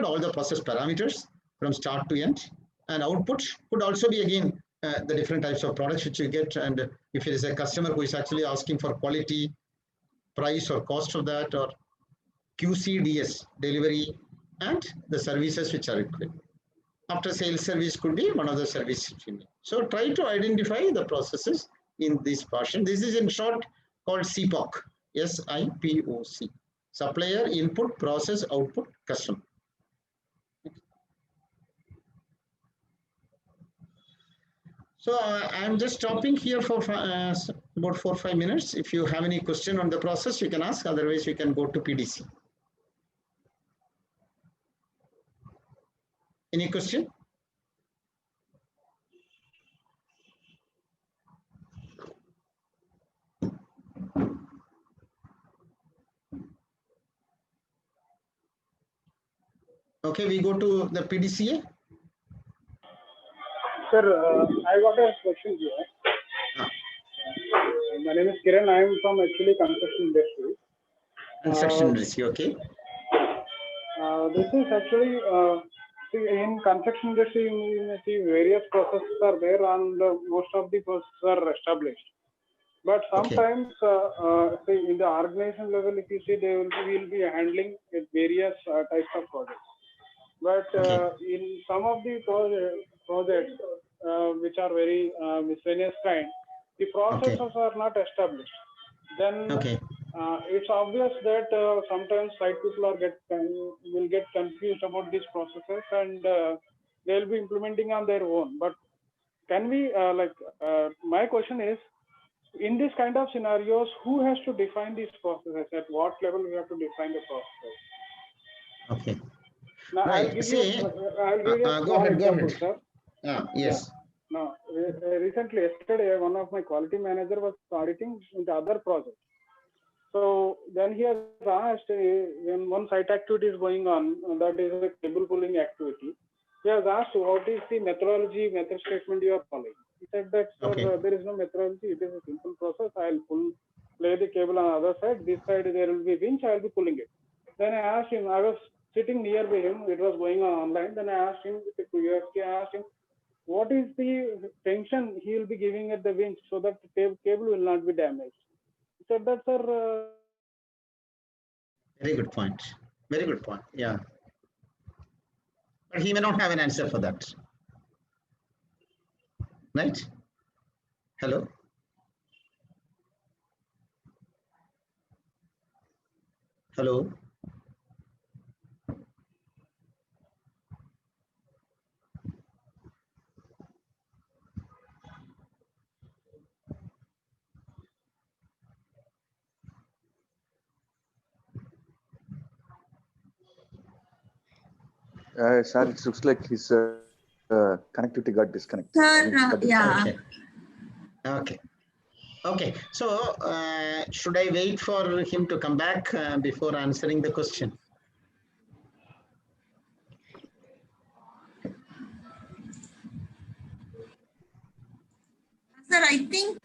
all the process parameters from start to end, and output could also be again the different types of products which you get, and if it is a customer who is actually asking for quality, price or cost of that, or QCDS, delivery, and the services which are required. After sales service could be one of the services. So try to identify the processes in this portion. This is in short called SIPOC, SIPOC, supplier, input, process, output, customer. So I'm just stopping here for about 4 or 5 minutes. If you have any question on the process, you can ask. Otherwise, you can go to PDC. Any question? Okay, we go to the PDCA. Sir, I got a question here. My name is Kiran. I am from actually construction industry. Construction industry, okay. This is actually, in construction industry, you may see various processes are there and most of the processes are established. But sometimes, say in the organization level, if you see, they will be handling various types of projects. But in some of the projects, which are very miscellaneous kind, the processes are not established. Then it's obvious that sometimes site people will get confused about these processes and they'll be implementing on their own. But can we my question is, in this kind of scenarios, who has to define these processes? At what level we have to define the process? Okay. Now, Right. I'll give you a go ahead, example, sir. Yes. Now, recently, yesterday, one of my quality manager was auditing the other project. So then he has asked, when one site activity is going on, that is a cable pulling activity, he has asked what is the method statement you are following. He said that, sir, there is no methodology, it is a simple process. I'll lay the cable on the other side, this side there will be winch, I'll be pulling it. Then I asked him, I was sitting nearby him, it was going on online, then I asked him, what is the tension he will be giving at the winch so that the cable will not be damaged. He said that, sir. Very good point. Very good point. Yeah. But he may not have an answer for that. Right? Hello? Hello? Sir, it looks like his connectivity got disconnected. Sir, yeah. Okay. So, should I wait for him to come back before answering the question? Sir, I think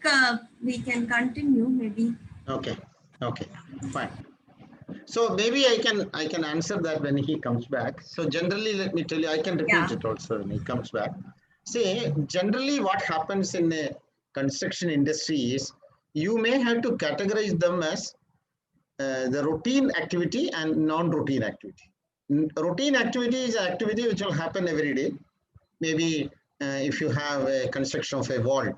we can continue maybe. Okay, fine. So maybe I can answer that when he comes back. So generally, let me tell you, I can repeat it also when he comes back. See, generally what happens in a construction industry is you may have to categorize them as the routine activity and non-routine activity. Routine activity is an activity which will happen every day. Maybe if you have a construction of a wall,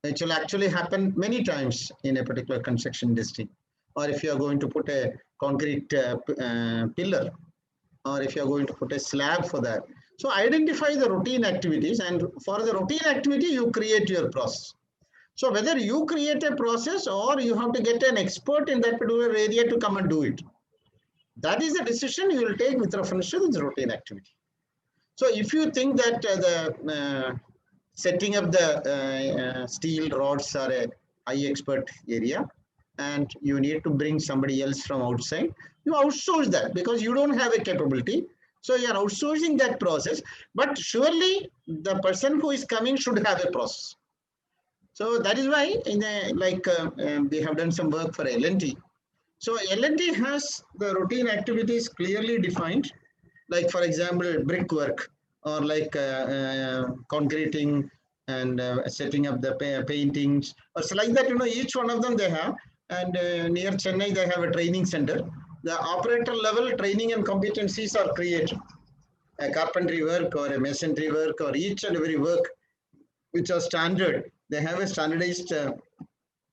it will actually happen many times in a particular construction industry. Or if you are going to put a concrete pillar, or if you are going to put a slab for that. So identify the routine activities, and for the routine activity, you create your process. So whether you create a process or you have to get an expert in that particular area to come and do it, that is a decision you will take with reference to the routine activity. So if you think that the setting up the steel rods are a high expert area and you need to bring somebody else from outside, you outsource that because you don't have a capability. So you are outsourcing that process, but surely the person who is coming should have a process. So that is why in we have done some work for L&T. So L&T has the routine activities clearly defined, like for example, brickwork or like concreting and setting up the paintings or so like that. Each one of them they have, and near Chennai they have a training center. The operator level training and competencies are created. A carpentry work or a masonry work or each and every work which are standard. They have a standardized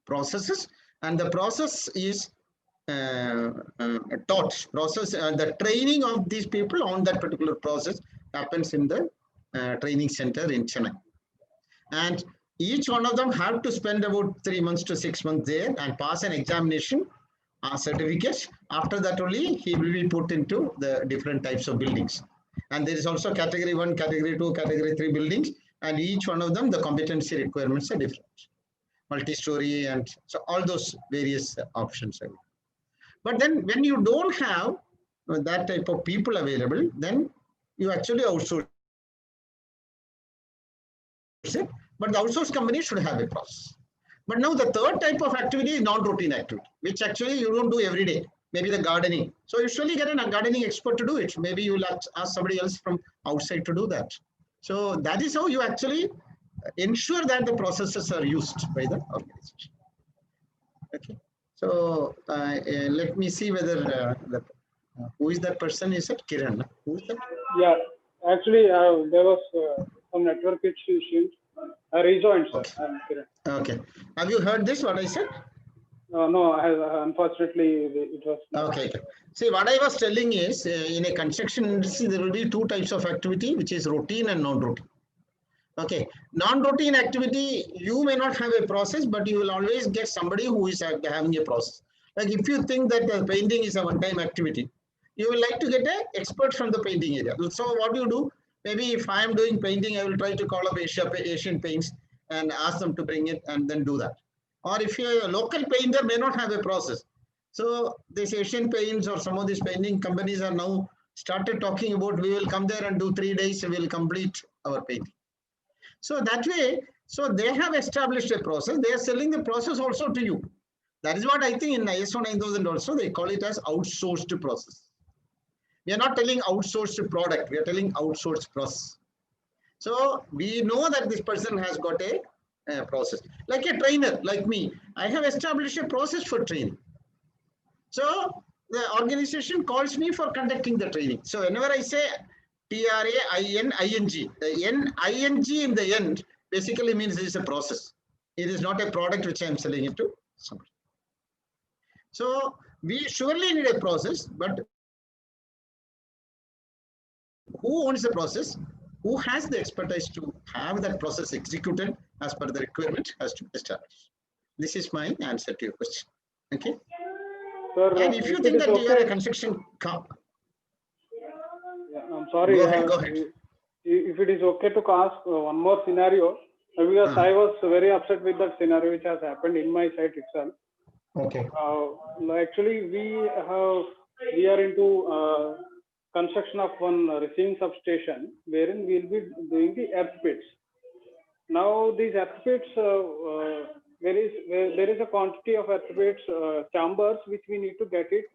processes, and the process is taught. The training of these people on that particular process happens in the training center in Chennai. And each one of them have to spend about 3 months to 6 months there and pass an examination certificate. After that only he will be put into the different types of buildings. And there is also category 1, category 2, category 3 buildings, and each one of them the competency requirements are different. Multi-story, and so all those various options are. But then when you don't have that type of people available, then you actually outsource said, but the outsourced company should have a process. But now the third type of activity is non-routine activity, which actually you don't do every day. Maybe the gardening. So you usually get a gardening expert to do it. Maybe you'll ask somebody else from outside to do that. So that is how you actually ensure that the processes are used by the organization. Okay. So let me see whether who is that person? Is it Kiran? Who is that? Yeah, actually, there was some network issues. I rejoined, sir. Okay. I'm Kiran. Okay. Have you heard this? What I said? No, unfortunately, it was. Okay. See, what I was telling is, in a construction industry, there will be two types of activity, which is routine and non-routine. Okay. Non-routine activity, you may not have a process, but you will always get somebody who is having a process. Like if you think that the painting is a one-time activity, you will like to get an expert from the painting area. So what you do, maybe if I am doing painting, I will try to call up Asian Paints and ask them to bring it and then do that. Or if a local painter may not have a process. So this Asian Paints or some of these painting companies are now started talking about, we will come there and do 3 days, we will complete our painting. So that way, so they have established a process. They are selling the process also to you. That is what I think in ISO 9000 also, they call it as outsourced process. We are not telling outsourced product, we are telling outsourced process. So we know that this person has got a process. Like a trainer, like me, I have established a process for training. So the organization calls me for conducting the training. So whenever I say TRAINING, the ING in the end basically means it is a process. It is not a product which I am selling it to somebody. So we surely need a process, but who owns the process? Who has the expertise to have that process executed as per the requirement has to establish. This is my answer to your question. Okay. Sir, and if you think that you are a construction company, I'm sorry. Go ahead. If it is okay to ask one more scenario, because I was very upset with that scenario which has happened in my site itself. Okay. Actually, we are into construction of one receiving substation, wherein we will be doing the earth pits. Now, these earth pits, there is a quantity of earth pits chambers which we need to get it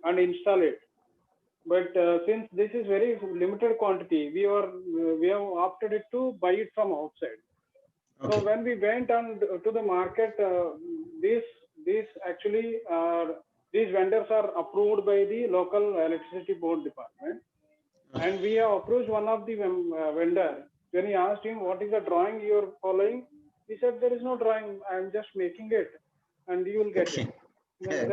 and install it. But since this is very limited quantity, we have opted it to buy it from outside. Okay. So when we went on to the market, these vendors are approved by the local electricity board department. Okay. And we have approached one of the vendor. When he asked him what is the drawing you are following, he said there is no drawing. I am just making it, and you will get it. Then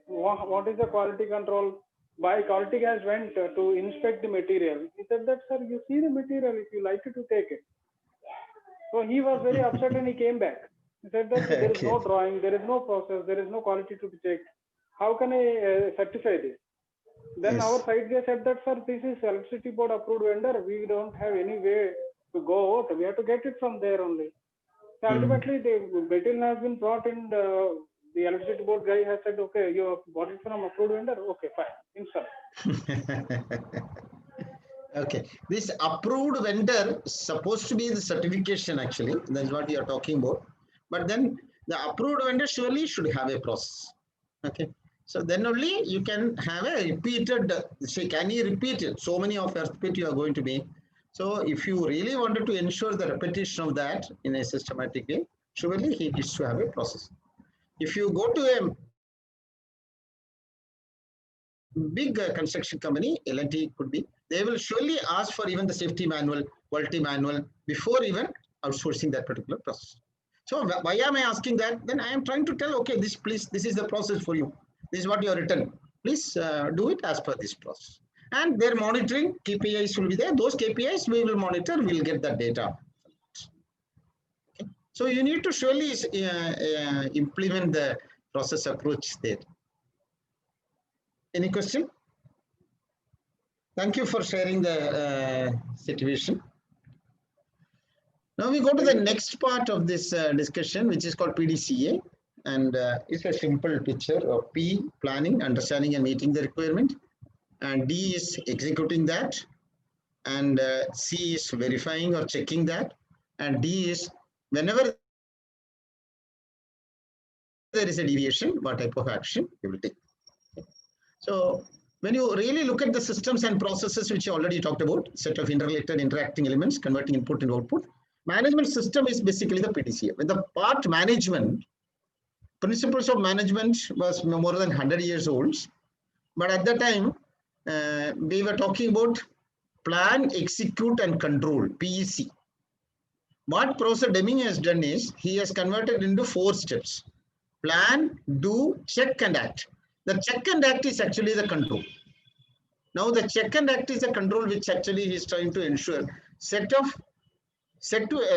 what is the quality control? By quality guys went to inspect the material. He said that, sir, you see the material. If you like it, to take it. So he was very upset and he came back. He said that there is no drawing, there is no process, there is no quality to be checked. How can I certify this? Then our site guy said that, sir, this is electricity board approved vendor. We don't have any way to go out. We have to get it from there only. So ultimately, the material has been brought in. The electricity board guy has said, okay, you have bought it from approved vendor. Okay, fine. Install. Okay. This approved vendor is supposed to be the certification actually. That's what you are talking about. But then the approved vendor surely should have a process. Okay. So then only you can have a repeated, say, can you repeat it? So many of earth pit you are going to make. So if you really wanted to ensure the repetition of that in a systematic way, surely he needs to have a process. If you go to a big construction company, L&T could be, they will surely ask for even the safety manual, quality manual before even outsourcing that particular process. So why am I asking that? Then I am trying to tell, okay, this is the process for you. This is what you are written. Please do it as per this process. And their monitoring KPIs will be there. Those KPIs we will monitor, we will get that data. Okay. So you need to surely implement the process approach there. Any question? Thank you for sharing the situation. Now we go to the next part of this discussion, which is called PDCA. And it's a simple picture of P, planning, understanding and meeting the requirement. And D is executing that. And C is verifying or checking that. And D is whenever there is a deviation, what type of action you will take. So when you really look at the systems and processes, which you already talked about, set of interrelated interacting elements, converting input into output, management system is basically the PDCA. With the part management, principles of management was more than 100 years old. But at that time, we were talking about plan, execute, and control, PEC. What Professor Deming has done is, he has converted into 4 steps. Plan, do, check, and act. The check and act is actually the control. Now the check and act is a control which actually he is trying to ensure set to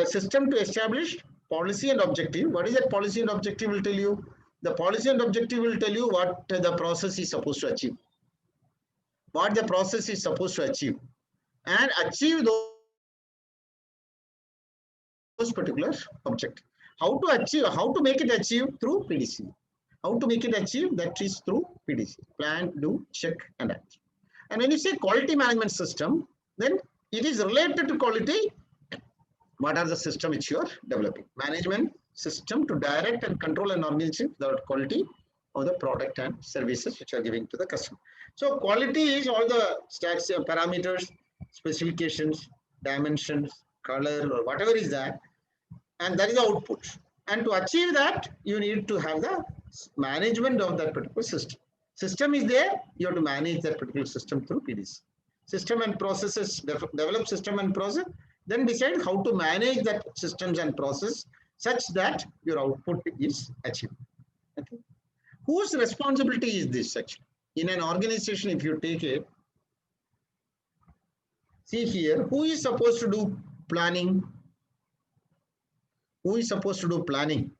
a system to establish policy and objective. What is that policy and objective will tell you? The policy and objective will tell you what the process is supposed to achieve. What the process is supposed to achieve. And achieve those particular objectives. How to achieve, how to make it achieve through PDCA. How to make it achieve, that is through PDCA. Plan, do, check, and act. And when you say quality management system, then it is related to quality. What are the system which you are developing? Management system to direct and control and organize the quality of the product and services which are giving to the customer. So quality is all the stats, parameters, specifications, dimensions, color, or whatever is that, and that is the output. And to achieve that, you need to have the management of that particular system. System is there, you have to manage that particular system through PDCA. System and processes, develop system and process, then decide how to manage that systems and process such that your output is achieved. Okay. Whose responsibility is this actually? In an organization, if you take it, see here, who is supposed to do planning? Who is supposed to do planning?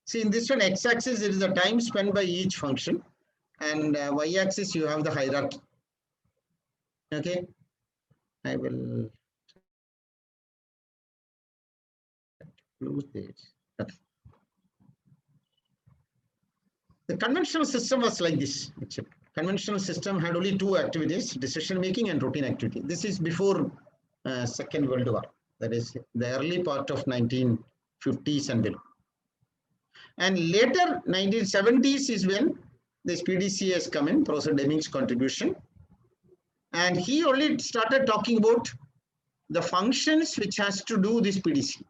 See, in this one, x-axis, it is the time spent by each function, and y-axis, you have the hierarchy. Okay, I will close this. Okay. The conventional system was like this. Conventional system had only 2 activities: decision making and routine activity. This is before Second World War. That is the early part of 1950s and below. And later 1970s is when this PDCA has come in, Professor Deming's contribution. And he only started talking about the functions which has to do this PDCA.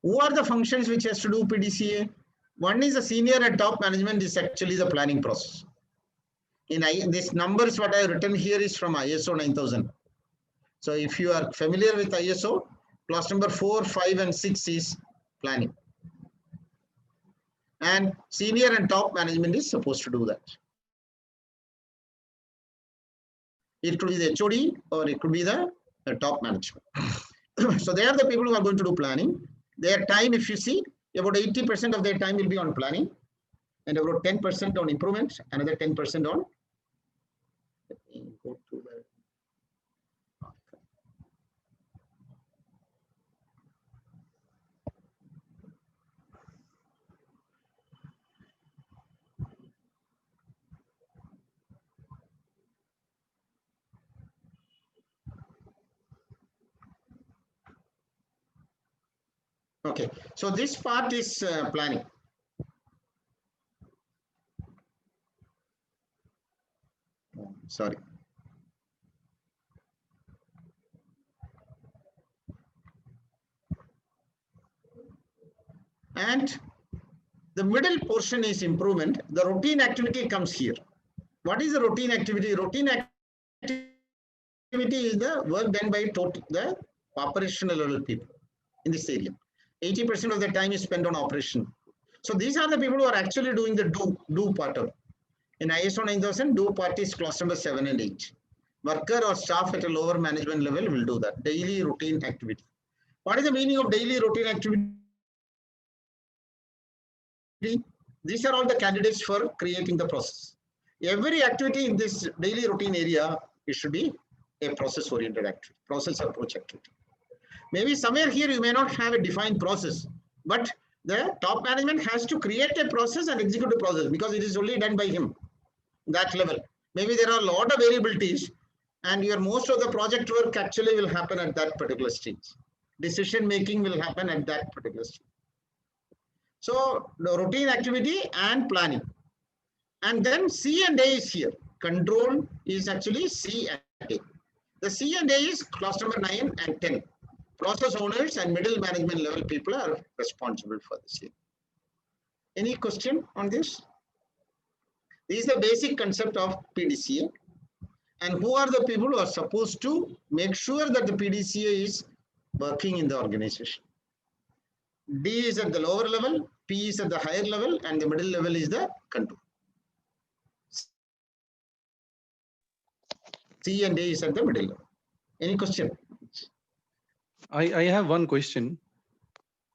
Who are the functions which has to do PDCA? One is the senior and top management is actually the planning process. In this numbers what I have written here is from ISO 9000. So if you are familiar with ISO, class number 4, 5, and 6 is planning. And senior and top management is supposed to do that. It could be the HOD or it could be the top management. So they are the people who are going to do planning. Their time, if you see, about 80% of their time will be on planning, and about 10% on improvement, another 10% on. Let me go to the. Okay, so this part is planning. Sorry. And the middle portion is improvement. The routine activity comes here. What is the routine activity? Routine activity is the work done by the operational level people in this area. 80% of the time is spent on operation. So these are the people who are actually doing the do part of it. In ISO 9000, do part is clause number 7 and 8. Worker or staff at a lower management level will do that. Daily routine activity. What is the meaning of daily routine activity? These are all the candidates for creating the process. Every activity in this daily routine area, it should be a process-oriented activity, process approach activity. Maybe somewhere here you may not have a defined process, but the top management has to create a process and execute a process because it is only done by him, that level. Maybe there are a lot of variabilities and your most of the project work actually will happen at that particular stage. decision making will happen at that particular stage. So the routine activity and planning. And then C and A is here. Control is actually C and A. The C and A is clause number 9 and 10. Process owners and middle management level people are responsible for this here. Any question on this? This is the basic concept of PDCA. And who are the people who are supposed to make sure that the PDCA is working in the organization? D is at the lower level, P is at the higher level, and the middle level is the control. C and A is at the middle level. Any question? I have one question.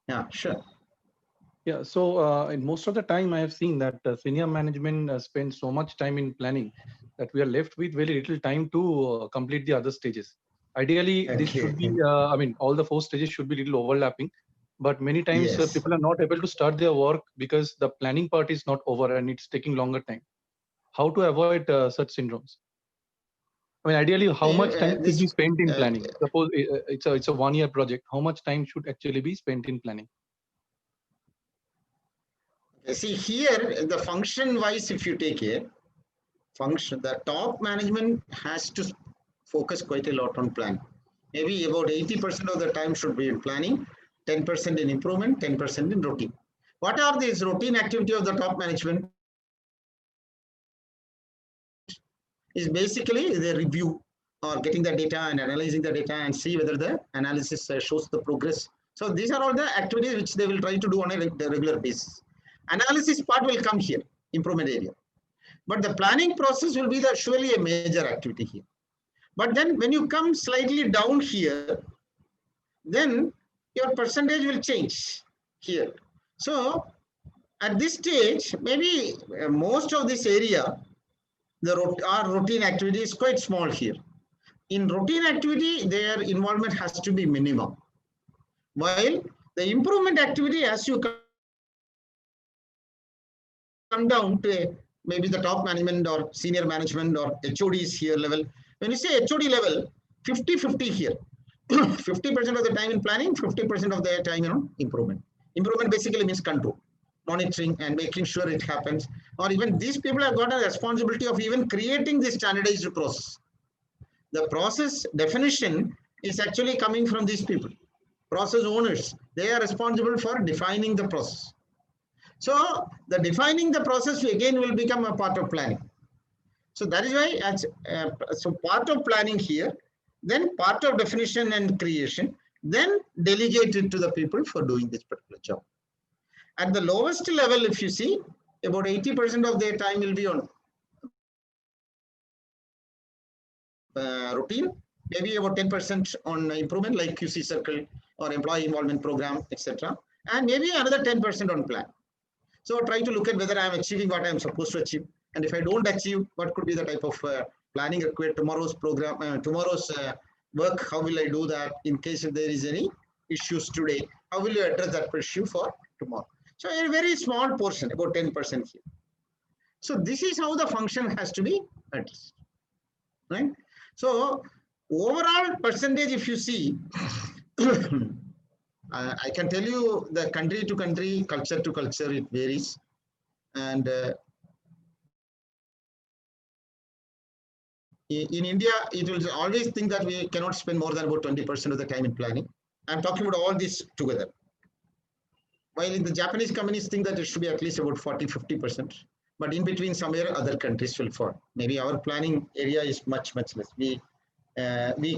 Yeah, sure. Yeah, so in most of the time I have seen that senior management spends so much time in planning that we are left with very little time to complete the other stages. Ideally, this should be, I mean, all the 4 stages should be little overlapping, but many times people are not able to start their work because the planning part is not over and it's taking longer time. How to avoid such syndromes? I mean, ideally, how much time should be spent in planning? Suppose it's a 1-year project. How much time should actually be spent in planning? See here, the function wise, if you take here, the top management has to focus quite a lot on planning. Maybe about 80% of the time should be in planning, 10% in improvement, 10% in routine. What are these routine activity of the top management? Is basically the review or getting the data and analyzing the data and see whether the analysis shows the progress. So these are all the activities which they will try to do on a regular basis. Analysis part will come here, improvement area. But the planning process will be surely a major activity here. But then when you come slightly down here, then your percentage will change here. So at this stage, maybe most of this area, our routine activity is quite small here. In routine activity, their involvement has to be minimum. While the improvement activity, as you come down to maybe the top management or senior management or HODs here level. When you say HOD level, 50-50 here. 50% of the time in planning, 50% of the time in improvement. Improvement basically means control, monitoring and making sure it happens. Or even these people have got a responsibility of even creating this standardized process. The process definition is actually coming from these people. Process owners, they are responsible for defining the process. So the defining the process again will become a part of planning. So that is why so part of planning here, then part of definition and creation, then delegate it to the people for doing this particular job. At the lowest level, if you see, about 80% of their time will be on routine, maybe about 10% on improvement like QC circle or employee involvement program, etc. And maybe another 10% on plan. So try to look at whether I am achieving what I am supposed to achieve. And if I don't achieve, what could be the type of planning required tomorrow's program, tomorrow's work, how will I do that in case if there is any issues today, how will you address that issue for tomorrow? So a very small portion, about 10% here. So this is how the function has to be addressed, right? So overall percentage, if you see, I can tell you the country to country, culture to culture, it varies. And in India, it will always think that we cannot spend more than about 20% of the time in planning. I'm talking about all this together. While in the Japanese companies think that it should be at least about 40-50%. But in between somewhere other countries will fall. Maybe our planning area is much less. We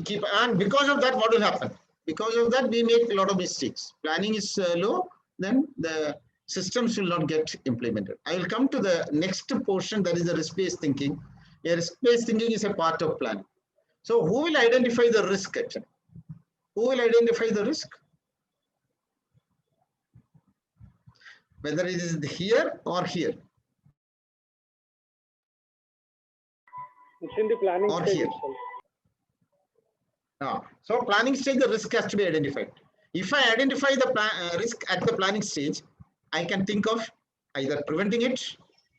keep, and because of that, what will happen? Because of that, we make a lot of mistakes. Planning is low, then the systems will not get implemented. I will come to the next portion, that is the risk-based thinking. A risk-based thinking is a part of planning. So who will identify the risk actually? Who will identify the risk? Whether it is here or here. It's in the planning or stage here. So planning stage, the risk has to be identified. If I identify the risk at the planning stage, I can think of either preventing it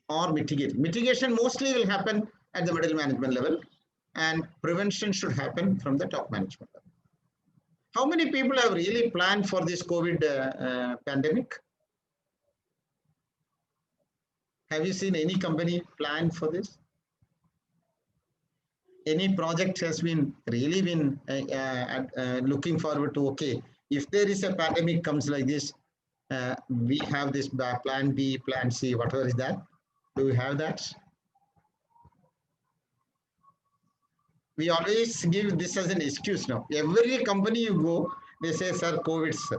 or mitigating. Mitigation mostly will happen at the middle management level, and prevention should happen from the top management level. How many people have really planned for this COVID pandemic? Have you seen any company plan for this? Any project has been really been looking forward to, okay, if there is a pandemic comes like this, we have this plan B, plan C, whatever is that. Do we have that? We always give this as an excuse now. Every company you go, they say, sir, COVID, sir.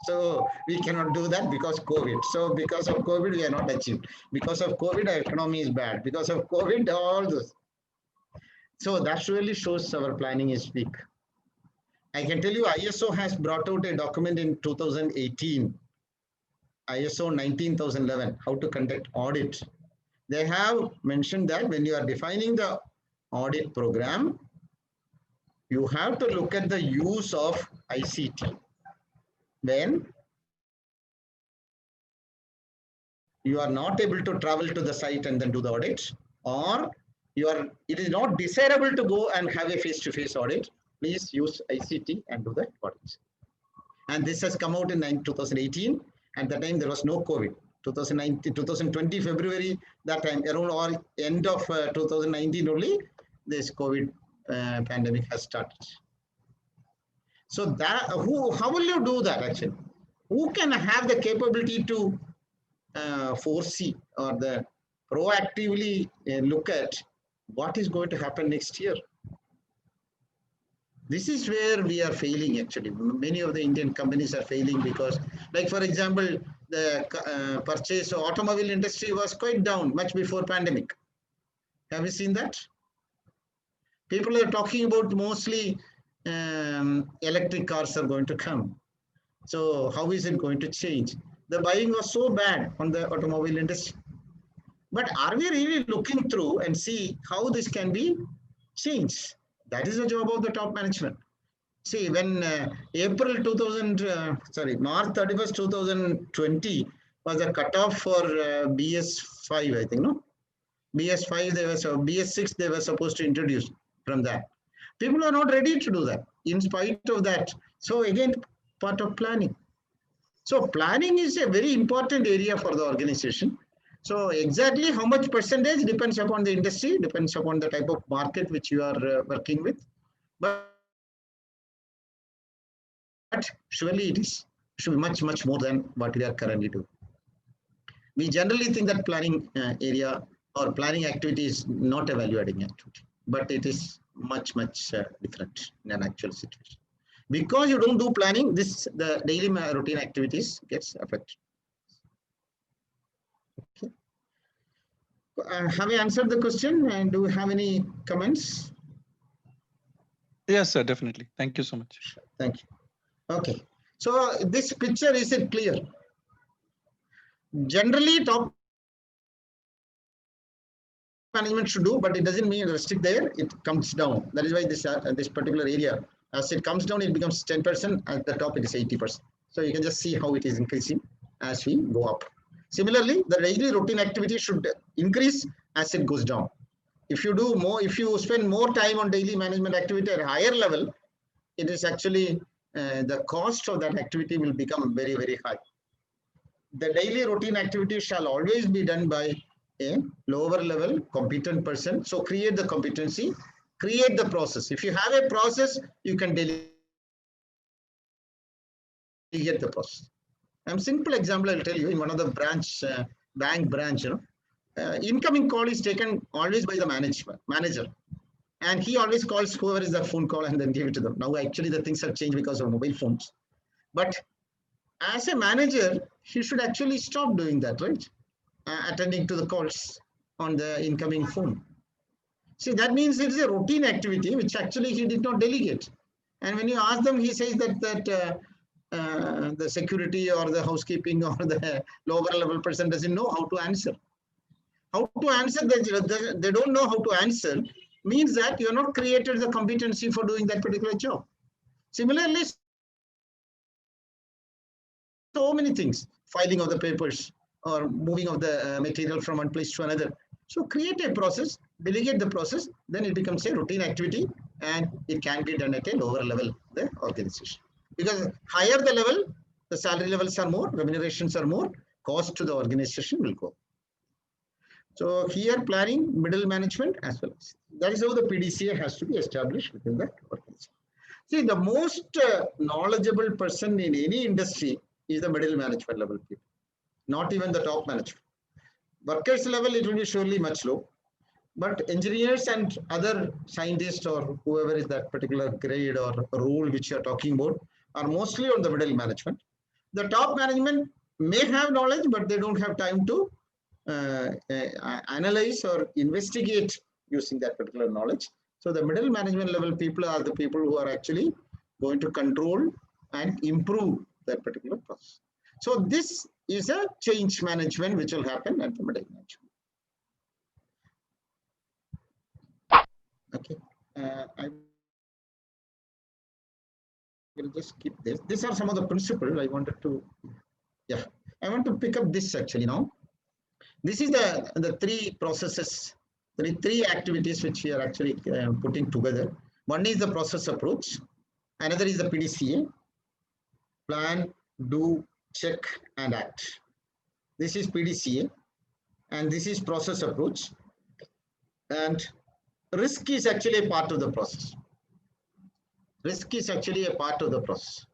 So we cannot do that because COVID. So because of COVID, we are not achieved. Because of COVID, our economy is bad. Because of COVID, all those. So that really shows our planning is weak. I can tell you ISO has brought out a document in 2018, ISO 19011, how to conduct audit. They have mentioned that when you are defining the audit program, you have to look at the use of ICT. When you are not able to travel to the site and then do the audit, or it is not desirable to go and have a face-to-face audit, please use ICT and do the audits. And this has come out in 2018. At the time, there was no COVID. 2020 February, that time, around or end of 2019 only, this COVID pandemic has started. So that how will you do that actually? Who can have the capability to foresee or the proactively look at what is going to happen next year? This is where we are failing actually. Many of the Indian companies are failing because, like for example, the purchase of automobile industry was quite down much before pandemic. Have you seen that? People are talking about mostly electric cars are going to come. So how is it going to change? The buying was so bad on the automobile industry. But are we really looking through and see how this can be changed? That is the job of the top management. See, when March 31st, 2020 was a cutoff for BS5, I think, no? BS5, BS6, they were supposed to introduce from that. People are not ready to do that in spite of that. So again, part of planning. So planning is a very important area for the organization. So exactly how much percentage depends upon the industry, depends upon the type of market which you are working with. But surely it should be much, much more than what we are currently doing. We generally think that planning area or planning activity is not a value-adding activity, but it is much, much different in an actual situation. Because you don't do planning, the daily routine activities gets affected. Okay. Have you answered the question? And do we have any comments? Yes, sir, definitely. Thank you so much. Thank you. Okay. So this picture, is it clear? Generally, top management should do, but it doesn't mean restrict there. It comes down. That is why this particular area, as it comes down, it becomes 10%. At the top, it is 80%. So you can just see how it is increasing as we go up. Similarly, the daily routine activity should increase as it goes down. If you do more, if you spend more time on daily management activity at a higher level, it is actually the cost of that activity will become very, very high. The daily routine activity shall always be done by a lower level competent person. So create the competency, create the process. If you have a process, you can delegate the process. A simple example I'll tell you, in one of the bank branch, incoming call is taken always by the manager. And he always calls whoever is the phone call and then give it to them. Now, actually, the things have changed because of mobile phones. But as a manager, he should actually stop doing that, right? Attending to the calls on the incoming phone. See, that means it's a routine activity, which actually he did not delegate. And when you ask them, he says that the security or the housekeeping or the lower level person doesn't know how to answer. How to answer, they don't know how to answer, means that you have not created the competency for doing that particular job. Similarly, so many things, filing of the papers or moving of the material from one place to another. So create a process, delegate the process, then it becomes a routine activity and it can be done at a lower level the organization. Because higher the level, the salary levels are more, remunerations are more, cost to the organization will go. So here planning, middle management as well as. That is how the PDCA has to be established within the organization. See, the most knowledgeable person in any industry is the middle management level people, not even the top management. Workers level, it will be surely much low. But engineers and other scientists or whoever is that particular grade or role which you are talking about are mostly on the middle management. The top management may have knowledge, but they don't have time to analyze or investigate using that particular knowledge. So the middle management level people are the people who are actually going to control and improve that particular process. So this is a change management which will happen at the middle management. Okay, I will just keep this. These are some of the principles I wanted to, I want to pick up this actually now. This is the three processes, three activities which we are actually putting together. One is the process approach, another is the PDCA, plan, do, check, and act. This is PDCA, and this is process approach. And risk is actually a part of the process. Risk is actually a part of the process.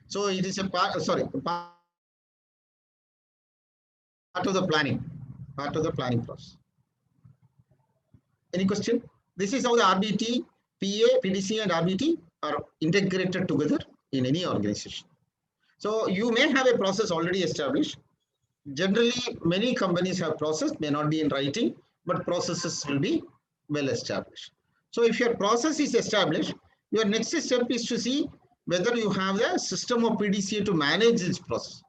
So it is a part, part of the planning process. Any question? This is how the RBT, PA, PDCA, and RBT are integrated together in any organization. So you may have a process already established. Generally, many companies have process, may not be in writing, but processes will be well established. So if your process is established, your next step is to see whether you have the system of PDCA to manage this process.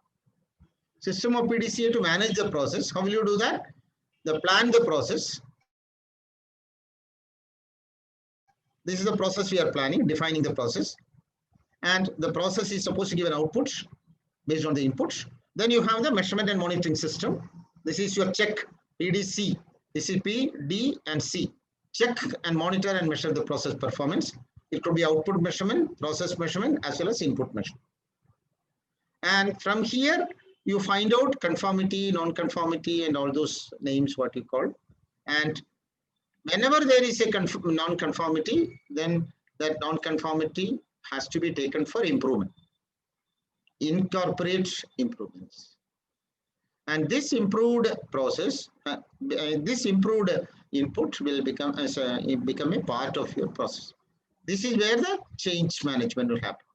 System of PDCA to manage the process. How will you do that? Plan the process. This is the process we are planning, defining the process. And the process is supposed to give an output based on the inputs. Then you have the measurement and monitoring system. This is your check, PDC. This is P, D, and C. Check and monitor and measure the process performance. It could be output measurement, process measurement, as well as input measurement. And from here, you find out conformity, non-conformity, and all those names, what you call. And whenever there is a non-conformity, then that non-conformity has to be taken for improvement. Incorporate improvements. And this improved process, this improved input will become a part of your process. This is where the change management will happen.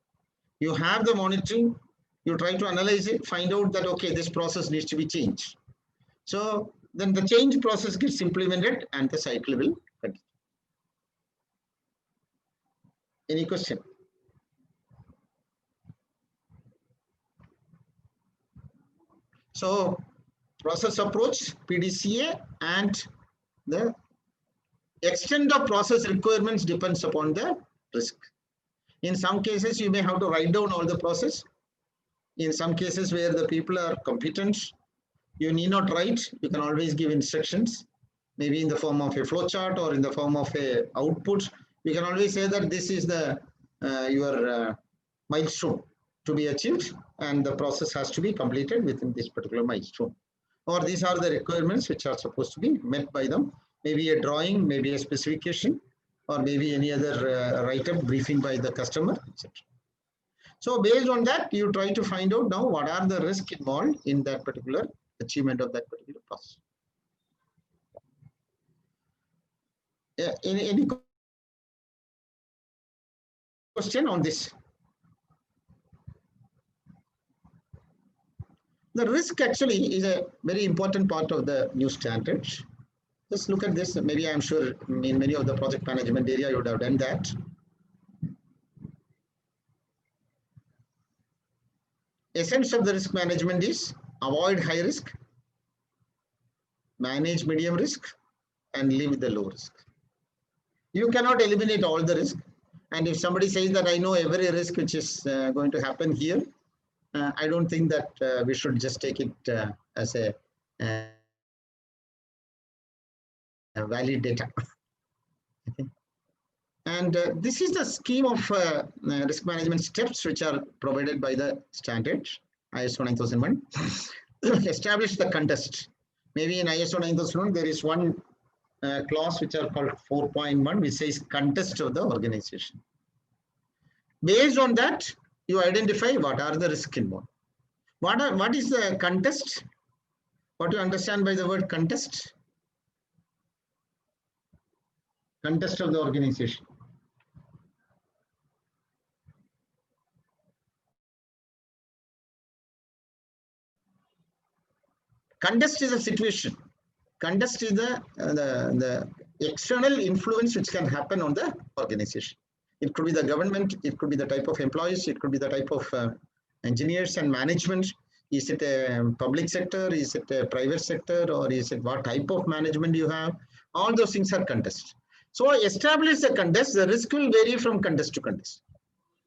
You have the monitoring, you try to analyze it, find out that, okay, this process needs to be changed. So then the change process gets implemented and the cycle will continue. Any question? So process approach, PDCA, and the extent of process requirements depends upon the risk. In some cases, you may have to write down all the process. In some cases where the people are competent, you need not write. You can always give instructions, maybe in the form of a flowchart or in the form of a output. You can always say that this is the your milestone to be achieved, and the process has to be completed within this particular milestone. Or these are the requirements which are supposed to be met by them. Maybe a drawing, maybe a specification, or maybe any other write-up briefing by the customer, etc. So based on that, you try to find out now what are the risks involved in that particular achievement of that particular process. Any question on this? The risk actually is a very important part of the new standards. Just look at this. Maybe I'm sure in many of the project management area you would have done that. Essence of the risk management is avoid high risk, manage medium risk, and live with the low risk. You cannot eliminate all the risk. And if somebody says that I know every risk which is going to happen here, I don't think that we should just take it as a valid data. Okay. And this is the scheme of risk management steps which are provided by the standard ISO 9001. Establish the contest. Maybe in ISO 9001 there is one clause which are called 4.1 which says contest of the organization. Based on that, you identify what are the risks involved. What is the contest? What do you understand by the word contest? Contest of the organization. Contest is a situation. Contest is the external influence which can happen on the organization. It could be the government, it could be the type of employees, it could be the type of engineers and management. Is it a public sector? Is it a private sector? Or is it what type of management you have? All those things are contest. So establish the contest. The risk will vary from contest to contest.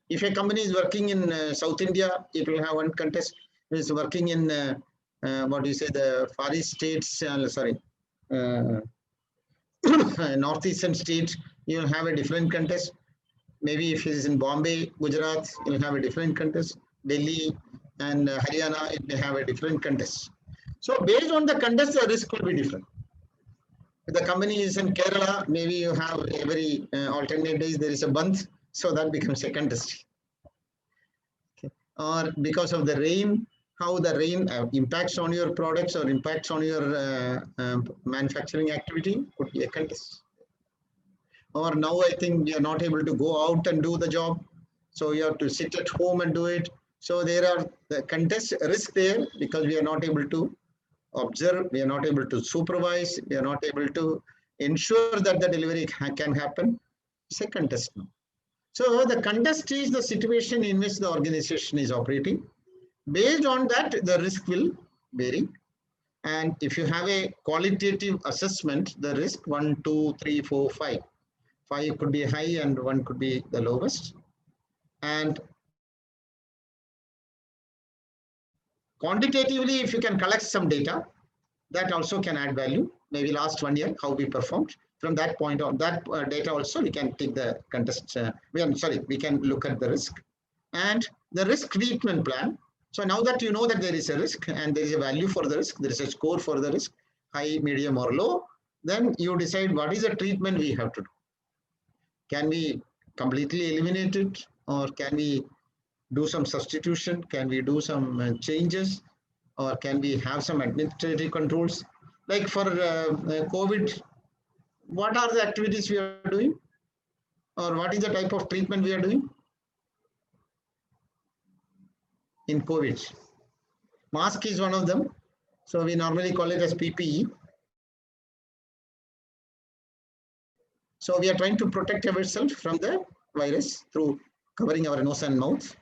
If a company is working in South India, it will have one contest. If it's working in what do you say, the Far East states, northeastern state, you will have a different contest. Maybe if it is in Bombay, Gujarat, you will have a different contest. Delhi and Haryana, it may have a different contest. So based on the contest, the risk will be different. If the company is in Kerala, maybe you have every alternate days there is a Bandh, so that becomes a contest. Okay. Or because of the rain, how the rain impacts on your products or impacts on your manufacturing activity could be a contest. Or now I think we are not able to go out and do the job, so you have to sit at home and do it. So there are the contest risk there because we are not able to observe, we are not able to supervise, we are not able to ensure that the delivery can happen. It's a contest now. So the contest is the situation in which the organization is operating. Based on that, the risk will vary. And if you have a qualitative assessment, the risk 1, 2, 3, 4, 5. 5 could be high and 1 could be the lowest. And quantitatively, if you can collect some data, that also can add value. Maybe last 1 year, how we performed. From that point on, that data also, we can take the contest. We can look at the risk. And the risk treatment plan. So now that you know that there is a risk and there is a value for the risk, there is a score for the risk, high, medium or low, then you decide what is the treatment we have to do. Can we completely eliminate it, or can we do some substitution? Can we do some changes, or can we have some administrative controls? Like for COVID, what are the activities we are doing, or what is the type of treatment we are doing in COVID? Mask is one of them. So we normally call it as PPE. So we are trying to protect ourselves from the virus through covering our nose and mouth.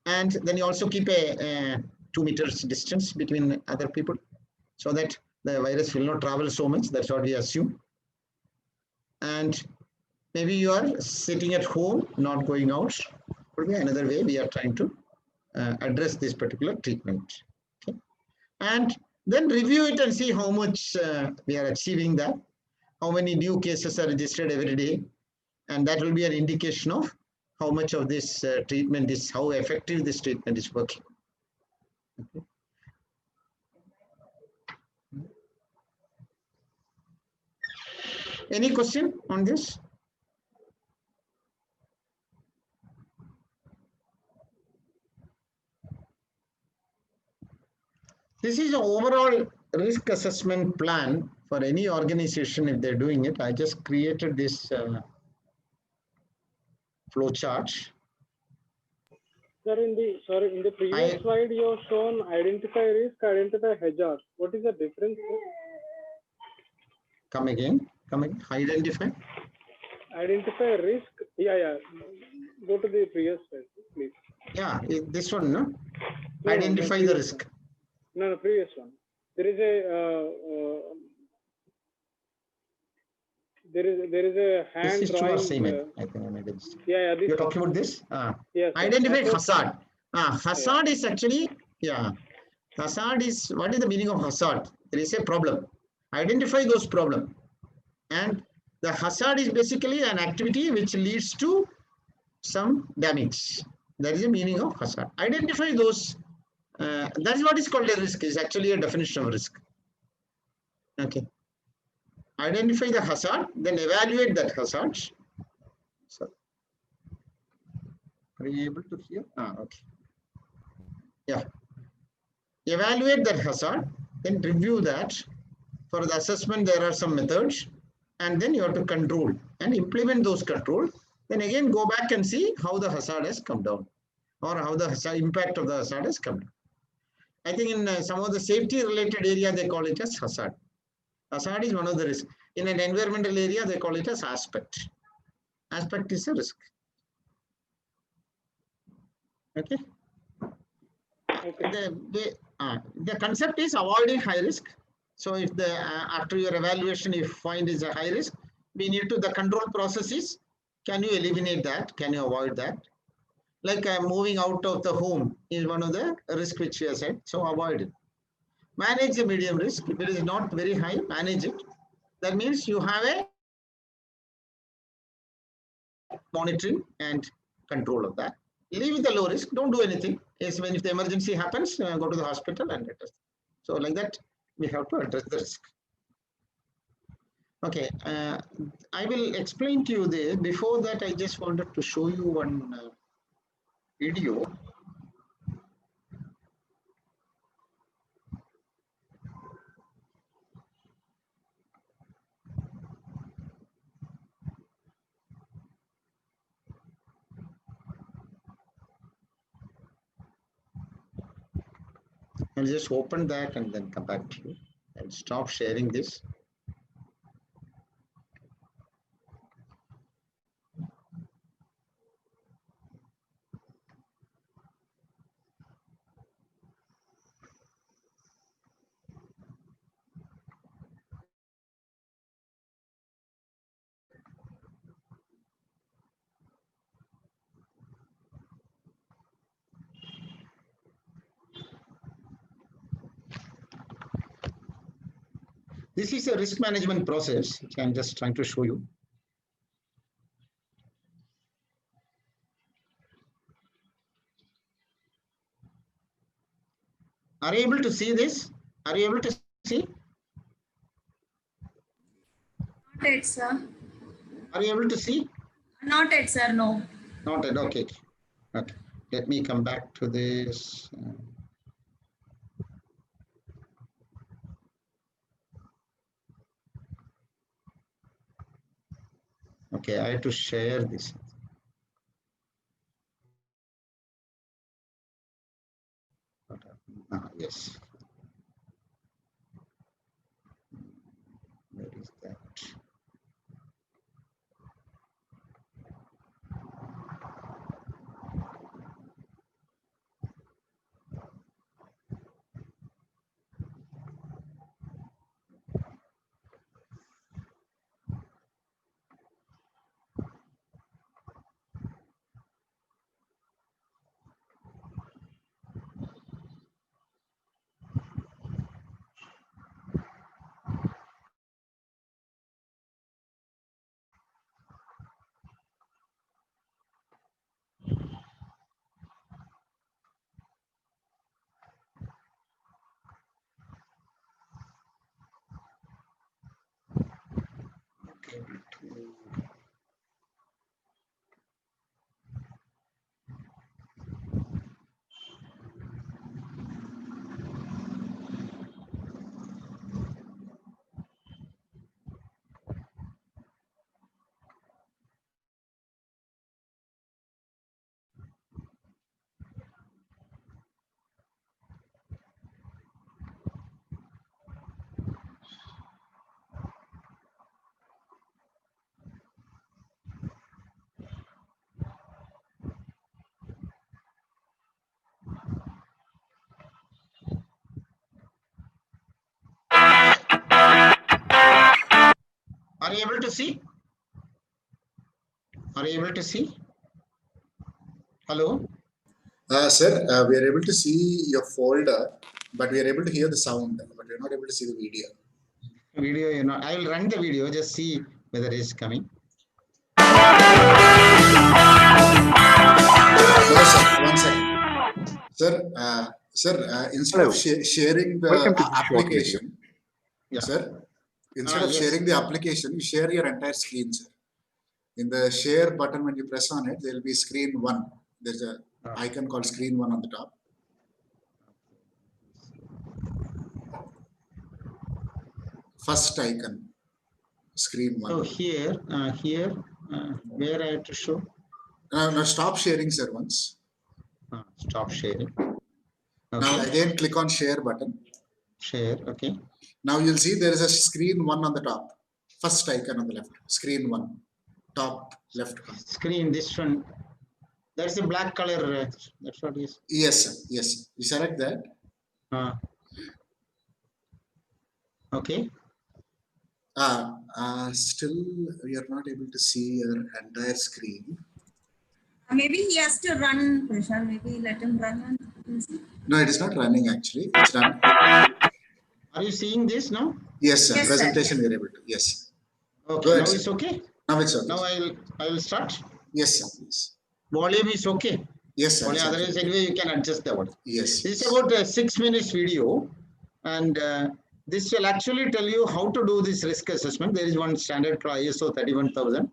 And then you also keep a 2 meters distance between other people so that the virus will not travel so much. That's what we assume. And maybe you are sitting at home, not going out. Could be another way we are trying to address this particular treatment. Okay. And then review it and see how much we are achieving that. How many new cases are registered every day, and that will be an indication of how much of this treatment is, how effective this treatment is working. Okay. Any question on this? This is an overall risk assessment plan for any organization if they're doing it. I just created this flow chart. Sir, in the previous slide you have shown identify risk, identify hazard. What is the difference? Come again. Identify. Identify risk. Yeah. Go to the previous slide, please. Yeah, this one, no? Identify the risk. No, previous one. There is a there is a hand this is drawing. True or same, I think I made a mistake. Yeah. You're talking about this? Yes. Identify hazard. Hazard is actually, hazard is, what is the meaning of hazard? There is a problem. Identify those problems and The hazard is basically an activity which leads to some damage. That is the meaning of hazard. Identify those. That is what is called a risk. Is actually a definition of risk. Okay. Identify the hazard, then evaluate that hazard. So, are you able to hear? Okay. Yeah. Evaluate that hazard, then review that. For the assessment, there are some methods, and then you have to control and implement those controls. Then again, go back and see how the hazard has come down, or how the impact of the hazard has come down. I think in some of the safety-related area, they call it as hazard. Hazard is one of the risks. In an environmental area, they call it as aspect. Aspect is a risk. Okay. The concept is avoiding high risk. So if the after your evaluation, if find is a high risk, we need to, the control process is, can you eliminate that? Can you avoid that? Like moving out of the home is one of the risk which we have said. So avoid it. Manage the medium risk. If it is not very high, manage it. That means you have a monitoring and control of that. Leave with the low risk. Don't do anything. Is when if the emergency happens, go to the hospital and let us. So like that, we have to address the risk. Okay, I will explain to you this. Before that, I just wanted to show you one video. I'll just open that and then come back to you. I'll stop sharing this. This is a risk management process, which I'm just trying to show you. Are you able to see this? Are you able to see? Not yet, sir. Are you able to see? Not yet, sir. No. Not yet. Okay. Okay. Let me come back to this. Okay, I have to share this. Yes. Where is that? Are you able to see? Are you able to see? Hello? Sir, we are able to see your folder, but we are able to hear the sound, but we are not able to see the video. Video, you know, I will run the video, just see whether it is coming. No, sir. One second. Sir, instead of sharing the application, sir, instead of sharing the application, you share your entire screen, sir. In the share button, when you press on it, there will be screen 1. There's a icon called screen 1 on the top. First icon, screen 1. So here, where I have to show? Now stop sharing, sir, once. Stop sharing. Okay. Now again, click on share button. Share, okay. Now you'll see there is a screen 1 on the top. First icon on the left, screen 1, top left corner. Screen, this one. That's a black color. That's what it is. Yes, sir. Yes. You select that. Okay. Still, we are not able to see your entire screen. Maybe he has to run, Prashant. Maybe let him run. No, it is not running actually. It's run. Are you seeing this now? Yes, sir. Yes, Presentation sir. we are able to. Yes. Okay. Now it's okay. Now it's okay. Now I will start. Yes, sir. Please. Volume is okay. Yes, sir. Otherwise, anyway, you can adjust the volume. Yes. This is about a 6 minutes video, and this will actually tell you how to do this risk assessment. There is one standard called ISO 31000.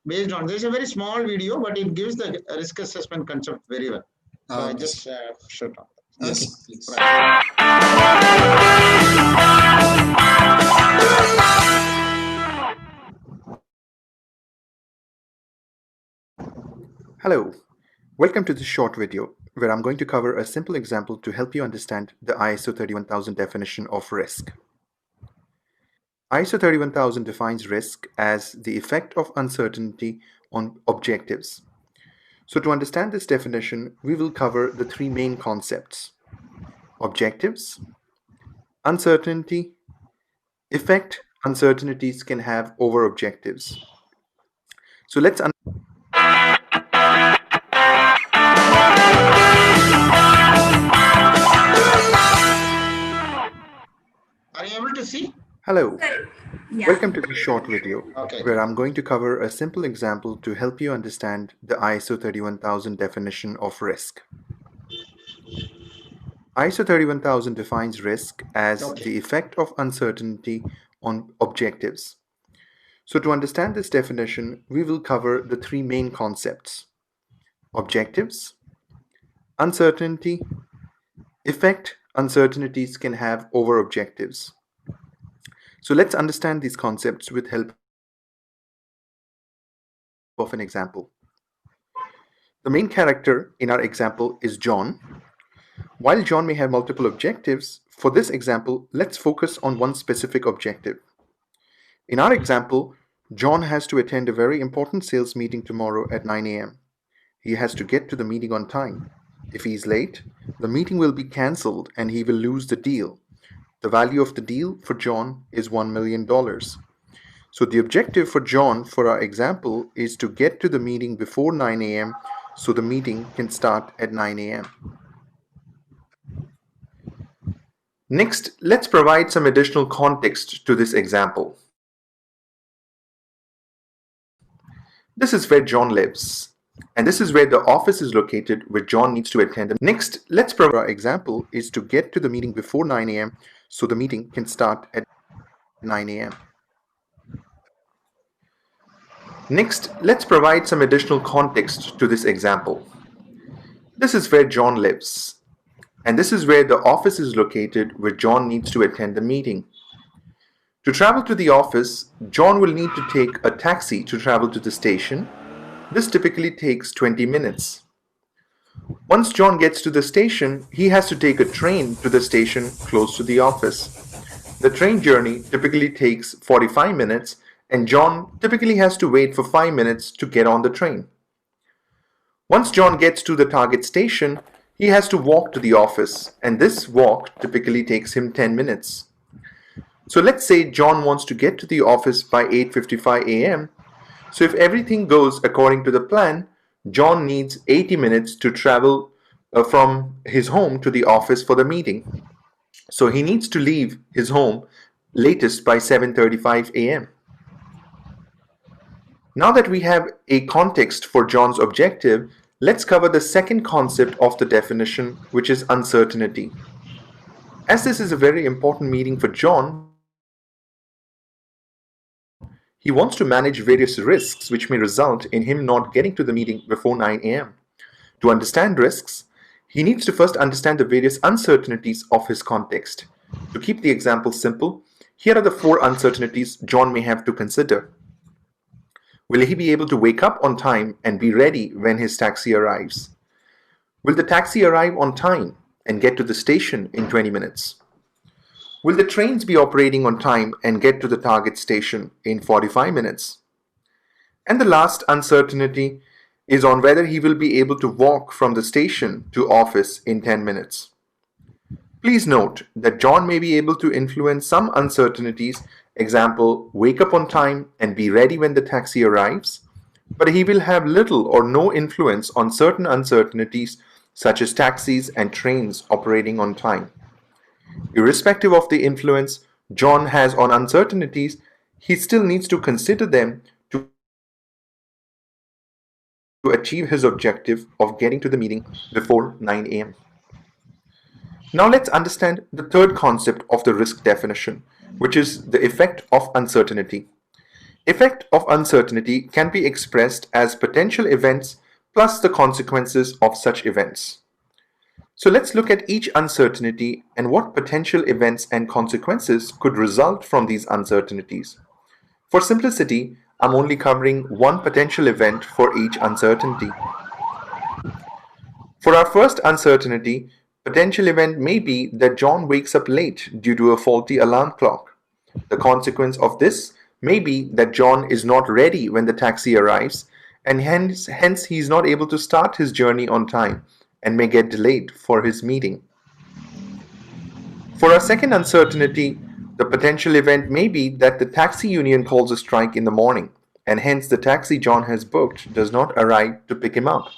Based on this, is a very small video, but it gives the risk assessment concept very well. So I just shut off. Yes, okay. please. Hello, welcome to this short video where I'm going to cover a simple example to help you understand the ISO 31000 definition of risk. ISO 31000 defines risk as the effect of uncertainty on objectives. So to understand this definition, we will cover the three main concepts: objectives, uncertainty, effect uncertainties can have over objectives. So let's Are you able to see? Hello, Yeah. welcome to this short video Okay. where I'm going to cover a simple example to help you understand the ISO 31000 definition of risk. ISO 31000 defines risk as the effect of uncertainty on objectives. So to understand this definition, we will cover the three main concepts: objectives, uncertainty, effect uncertainties can have over objectives. So let's understand these concepts with help of an example. The main character in our example is John. While John may have multiple objectives, for this example, let's focus on one specific objective. In our example, John has to attend a very important sales meeting tomorrow at 9 a.m. He has to get to the meeting on time. If he is late, the meeting will be cancelled and he will lose the deal. The value of the deal for John is $1 million. So the objective for John for our example is to get to the meeting before 9 a.m. so the meeting can start at 9 a.m. Next, let's provide some additional context to this example. This is where John lives, and this is where the office is located where John needs to attend. Next, let's provide our example is to get to the meeting before 9 a.m. so the meeting can start at 9 a.m. Next, let's provide some additional context to this example. This is where John lives, and this is where the office is located where John needs to attend the meeting. To travel to the office, John will need to take a taxi to travel to the station. This typically takes 20 minutes. Once John gets to the station, he has to take a train to the station close to the office. The train journey typically takes 45 minutes, and John typically has to wait for 5 minutes to get on the train. Once John gets to the target station, he has to walk to the office, and this walk typically takes him 10 minutes. So let's say John wants to get to the office by 8:55 a.m. So if everything goes according to the plan, John needs 80 minutes to travel from his home to the office for the meeting. So he needs to leave his home latest by 7:35 a.m. Now that we have a context for John's objective, let's cover the second concept of the definition, which is uncertainty. As this is a very important meeting for John, he wants to manage various risks which may result in him not getting to the meeting before 9 a.m. To understand risks, he needs to first understand the various uncertainties of his context. To keep the example simple, here are the 4 uncertainties John may have to consider. Will he be able to wake up on time and be ready when his taxi arrives? Will the taxi arrive on time and get to the station in 20 minutes? Will the trains be operating on time and get to the target station in 45 minutes? And the last uncertainty is on whether he will be able to walk from the station to office in 10 minutes. Please note that John may be able to influence some uncertainties, example, wake up on time and be ready when the taxi arrives, but he will have little or no influence on certain uncertainties such as taxis and trains operating on time. Irrespective of the influence John has on uncertainties, he still needs to consider them to achieve his objective of getting to the meeting before 9 a.m. Now let's understand the third concept of the risk definition, which is the effect of uncertainty. Effect of uncertainty can be expressed as potential events plus the consequences of such events. So let's look at each uncertainty and what potential events and consequences could result from these uncertainties. For simplicity, I'm only covering one potential event for each uncertainty. For our first uncertainty, potential event may be that John wakes up late due to a faulty alarm clock. The consequence of this may be that John is not ready when the taxi arrives, and hence he is not able to start his journey on time and may get delayed for his meeting. For our second uncertainty, the potential event may be that the taxi union calls a strike in the morning, and hence the taxi John has booked does not arrive to pick him up.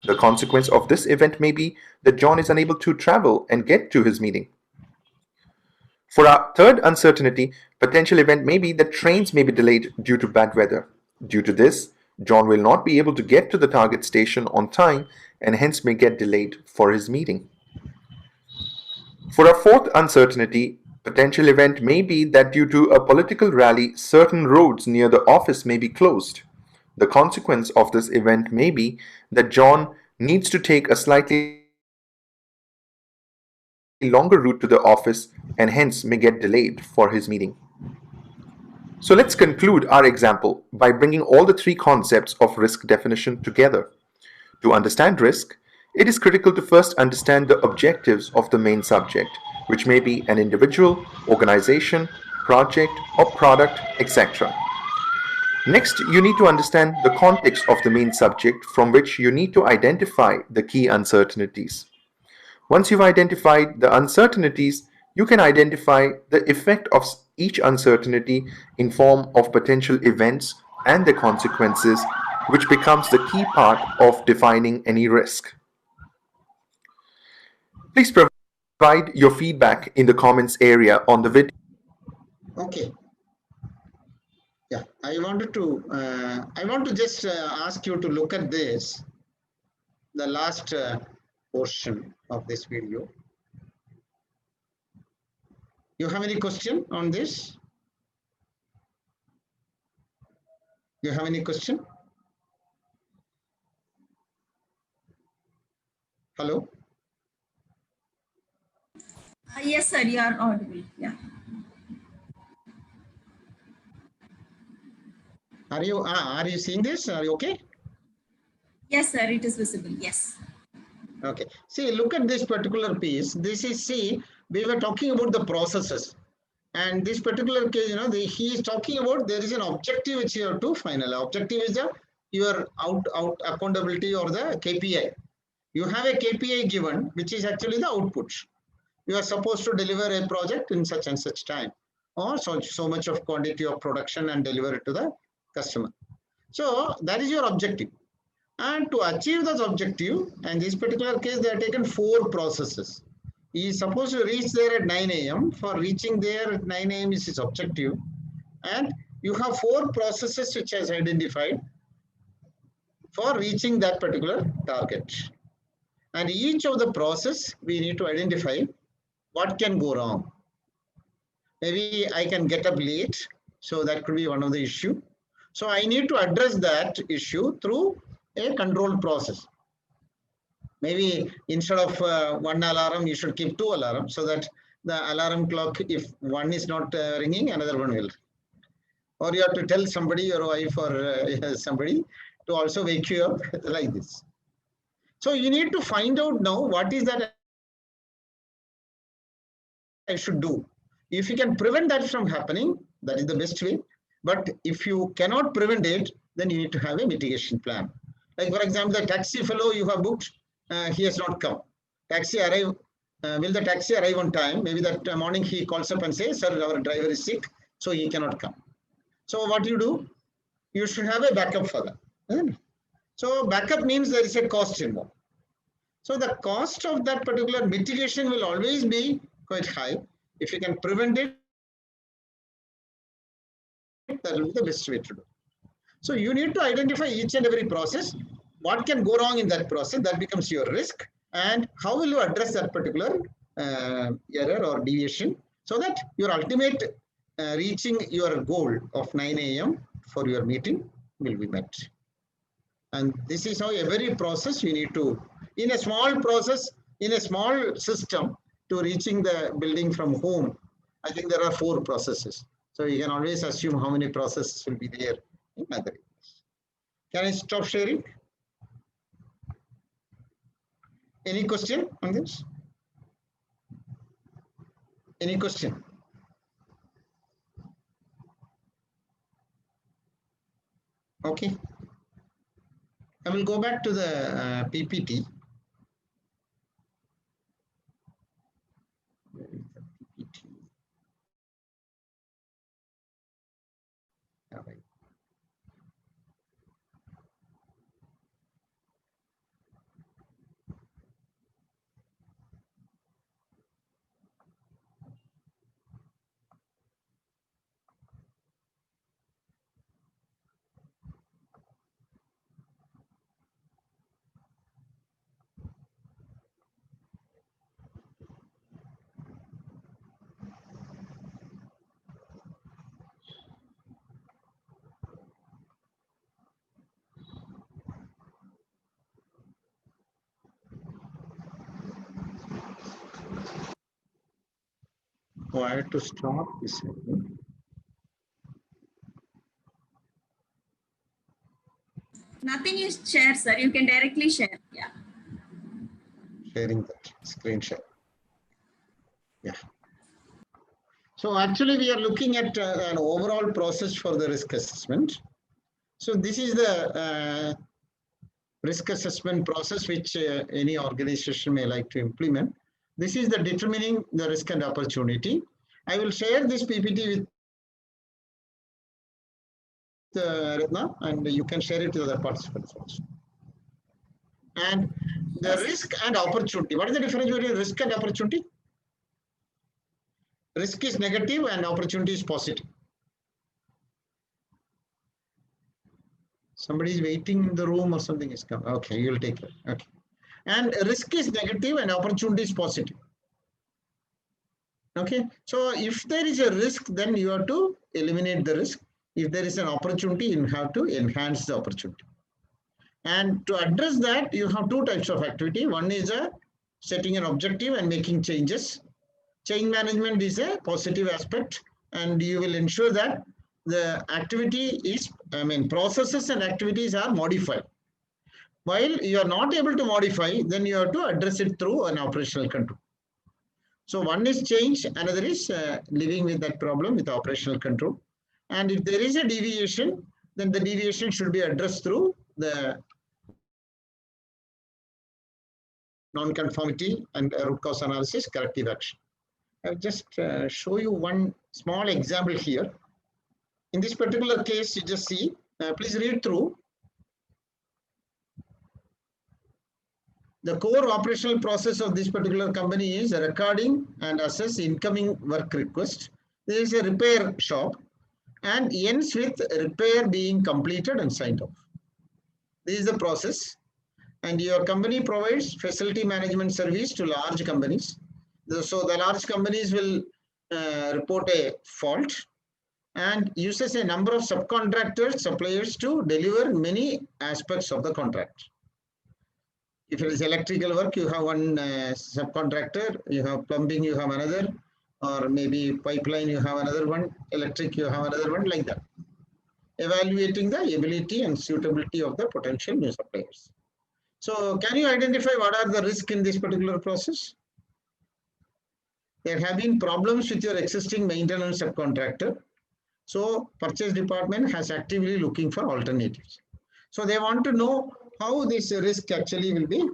The consequence of this event may be that John is unable to travel and get to his meeting. For our third uncertainty, potential event may be that trains may be delayed due to bad weather. Due to this, John will not be able to get to the target station on time and hence may get delayed for his meeting. For our fourth uncertainty, potential event may be that due to a political rally, certain roads near the office may be closed. The consequence of this event may be that John needs to take a slightly longer route to the office and hence may get delayed for his meeting. So let's conclude our example by bringing all the 3 concepts of risk definition together. To understand risk, it is critical to first understand the objectives of the main subject, which may be an individual, organization, project, or product, etc. Next, you need to understand the context of the main subject from which you need to identify the key uncertainties. Once you've identified the uncertainties, you can identify the effect of each uncertainty in form of potential events and their consequences, which becomes the key part of defining any risk. Please provide your feedback in the comments area on the video. Okay. Yeah, I want to just ask you to look at this, the last portion of this video. You have any question on this? You have any question? Hello? Yes, sir, you are audible. Yeah. Are you seeing this? Are you okay? Yes, sir, it is visible. Yes. Okay. See, look at this particular piece. This is, see, we were talking about the processes. And this particular case, he is talking about there is an objective which you have to final. Objective is your out accountability or the KPI. You have a KPI given, which is actually the output. You are supposed to deliver a project in such and such time, or so much of quantity of production and deliver it to the customer. So that is your objective. And to achieve that objective, in this particular case, they have taken 4 processes. He is supposed to reach there at 9 a.m. For reaching there at 9 a.m. is his objective. And you have 4 processes which has identified for reaching that particular target. And each of the process, we need to identify what can go wrong. Maybe I can get up late, so that could be one of the issue. So I need to address that issue through a controlled process. Maybe instead of 1 alarm, you should keep 2 alarms, so that the alarm clock, if one is not ringing, another one will. Or you have to tell somebody, your wife or somebody, to also wake you up like this. So you need to find out now what is that I should do. If you can prevent that from happening, that is the best way. But if you cannot prevent it, then you need to have a mitigation plan. Like for example, the taxi fellow you have booked, he has not come. Taxi arrive. Will the taxi arrive on time? Maybe that morning he calls up and says, "Sir, our driver is sick, so he cannot come." So what you do? You should have a backup for that. So backup means there is a cost involved. So the cost of that particular mitigation will always be quite high. If you can prevent it, that will be the best way to do. So you need to identify each and every process. What can go wrong in that process? That becomes your risk. And how will you address that particular error or deviation so that your ultimate reaching your goal of 9 a.m. for your meeting will be met. And this is how every process you need to, in a small process, in a small system, to reaching the building from home, I think there are 4 processes. So you can always assume how many processes will be there in other areas. Can I stop sharing? Any question on this? Any question? Okay. I will go back to the PPT. All right. Oh, I have to stop this. Nothing is shared, sir. You can directly share. Yeah. Sharing that screen share. Yeah. So actually we are looking at an overall process for the risk assessment. So this is the risk assessment process which any organization may like to implement. This is the determining the risk and opportunity. I will share this PPT with Ratna, and you can share it to other participants also. And the risk and opportunity. What is the difference between risk and opportunity? Risk is negative and opportunity is positive. Somebody is waiting in the room or something is coming. Okay, you will take it. Okay. And risk is negative and opportunity is positive. Okay. So if there is a risk, then you have to eliminate the risk. If there is an opportunity, you have to enhance the opportunity. And to address that, you have 2 types of activity. One is setting an objective and making changes. Change management is a positive aspect, and you will ensure that the activity is, processes and activities are modified. While you are not able to modify, then you have to address it through an operational control. So one is change, another is living with that problem with operational control. And if there is a deviation, then the deviation should be addressed through the non-conformity and root cause analysis, corrective action. I'll just show you one small example here. In this particular case, you just see, please read through. The core operational process of this particular company is recording and assess incoming work request. There is a repair shop, and ends with repair being completed and signed off. This is the process. And your company provides facility management service to large companies. So the large companies will report a fault and uses a number of subcontractors, suppliers to deliver many aspects of the contract. If it is electrical work, you have one subcontractor, you have plumbing, you have another, or maybe pipeline, you have another one, electric, you have another one, like that. Evaluating the ability and suitability of the potential new suppliers. So can you identify what are the risks in this particular process? There have been problems with your existing maintenance subcontractor. So purchase department has actively looking for alternatives. So they want to know how this risk actually will be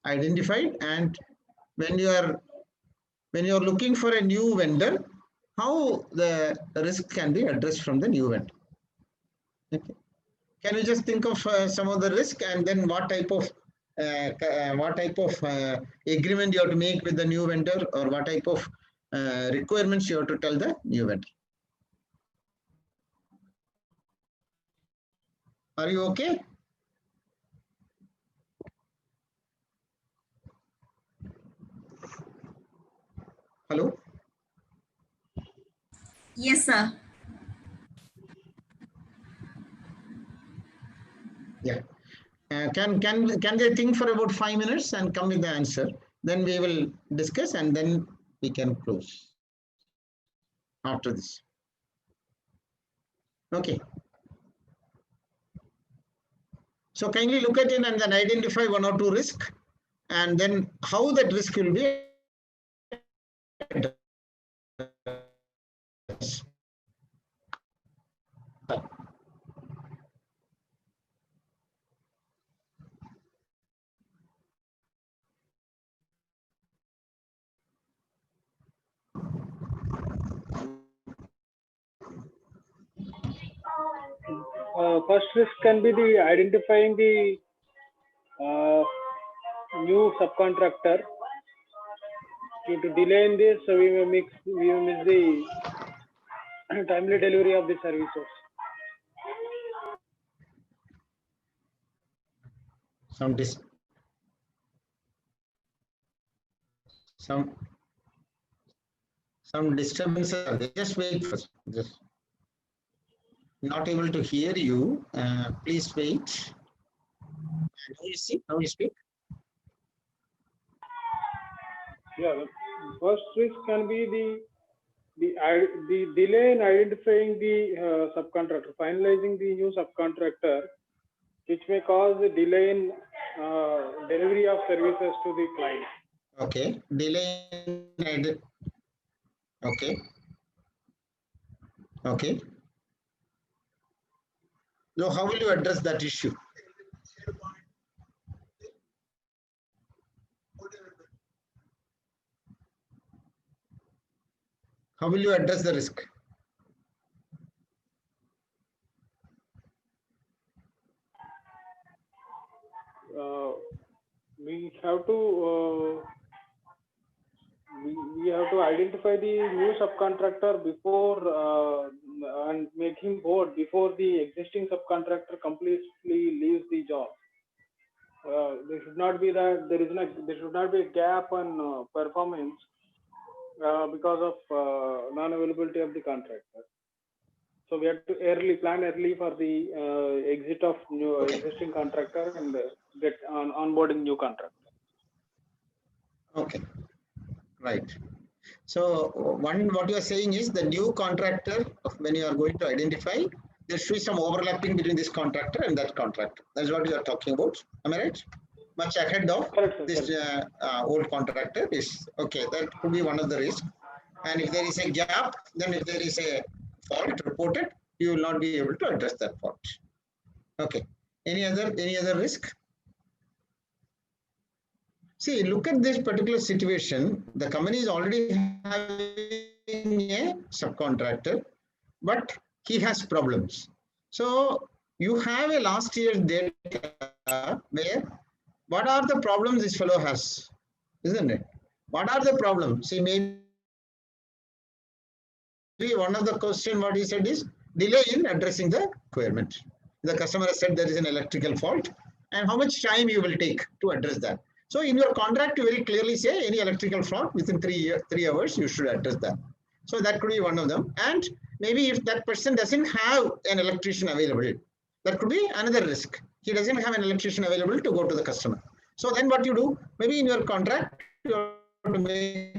identified, and when you are looking for a new vendor, how the risk can be addressed from the new vendor. Okay. Can you just think of some of the risk, and then what type of agreement you have to make with the new vendor, or what type of requirements you have to tell the new vendor? Are you okay? Hello? Yes, sir. Yeah. Can they think for about 5 minutes and come with the answer? Then we will discuss, and then we can close after this. Okay. So kindly look at it and then identify one or two risks, and then how that risk will be addressed. First risk can be the identifying the new subcontractor. Due to delay in this, so we may miss the timely delivery of the services. Some disturbances. Just wait first. Just not able to hear you. Please wait. Now you see. Now you speak. Yeah, the first risk can be the delay in identifying the subcontractor, finalizing the new subcontractor, which may cause a delay in delivery of services to the client. Okay. Delay in okay. Okay. So how will you address that issue? How will you address the risk? We have to identify the new subcontractor before and make him board before the existing subcontractor completely leaves the job. There should not be that there should not be a gap on performance because of non-availability of the contractor. So we have to plan early for the exit of new existing contractor and get onboarding new contractor. Okay, right. So what you are saying is the new contractor, when you are going to identify, there should be some overlapping between this contractor and that contractor. That's what you are talking about. Am I right? Much ahead of this old contractor is okay. That could be one of the risks. And if there is a gap, then if there is a fault reported, you will not be able to address that fault. Okay. Any other risk? See, look at this particular situation. The company is already having a subcontractor, but he has problems. So you have a last year's data where what are the problems this fellow has, isn't it? What are the problems? See, maybe one of the question what he said is delay in addressing the requirement. The customer has said there is an electrical fault, and how much time you will take to address that. So in your contract, you very clearly say any electrical fault within 3 hours, you should address that. So that could be one of them. And maybe if that person doesn't have an electrician available, that could be another risk. He doesn't have an electrician available to go to the customer. So then what you do, maybe in your contract, you have to make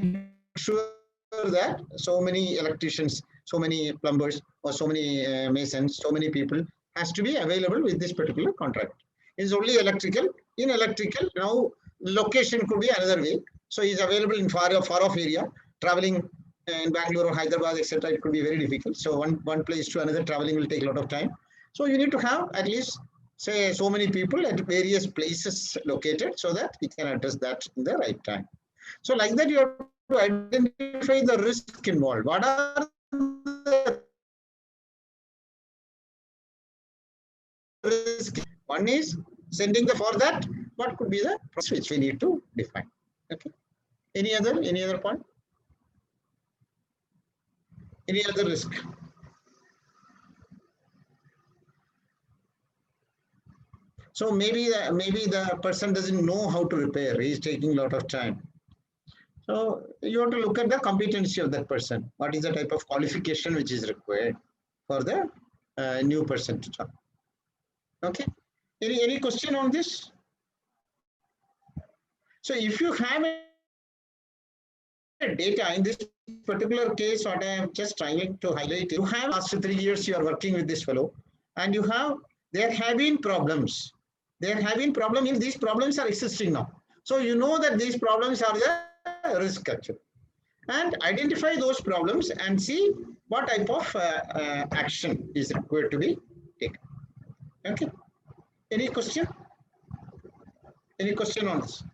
sure that so many electricians, so many plumbers, or so many masons, so many people has to be available with this particular contract. It's only electrical. In electrical, now location could be another way. So he's available in far off area, traveling in Bangalore or Hyderabad, etc. It could be very difficult. So one place to another traveling will take a lot of time. So you need to have at least say so many people at various places located so that we can address that in the right time. So like that, you have to identify the risk involved. What are the risk? One is sending the for that. What could be the process which we need to define? Okay. Any other point? Any other risk? So maybe the person doesn't know how to repair. He's taking a lot of time. So you have to look at the competency of that person. What is the type of qualification which is required for the new person to join? Okay. Any question on this? So if you have data in this particular case, what I am just trying to highlight, you have last 3 years you are working with this fellow, and there have been problems. There have been problems, means these problems are existing now. So you know that these problems are the risk actually. And identify those problems and see what type of action is required to be taken. Okay. Any question? Any question on this?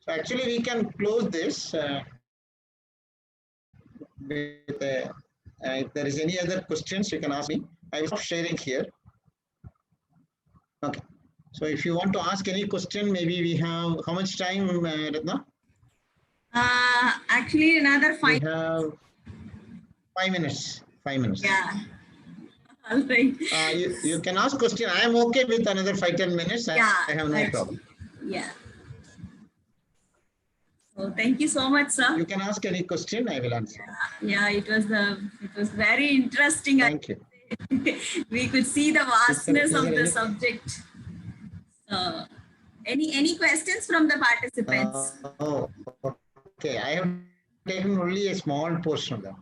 So actually we can close this with if there is any other questions, you can ask me. I will stop sharing here. Okay. So if you want to ask any question, maybe we have, how much time, Ratna? Actually, another 5. We have 5 minutes. 5 minutes. Yeah. All right. You can ask question. I am okay with another 5-10 minutes. Yeah. I have no problem. Yeah. So thank you so much, sir. You can ask any question. I will answer. Yeah, it was very interesting. Thank you. We could see the vastness of the subject. So, any questions from the participants? Okay. I have taken only a small portion of them.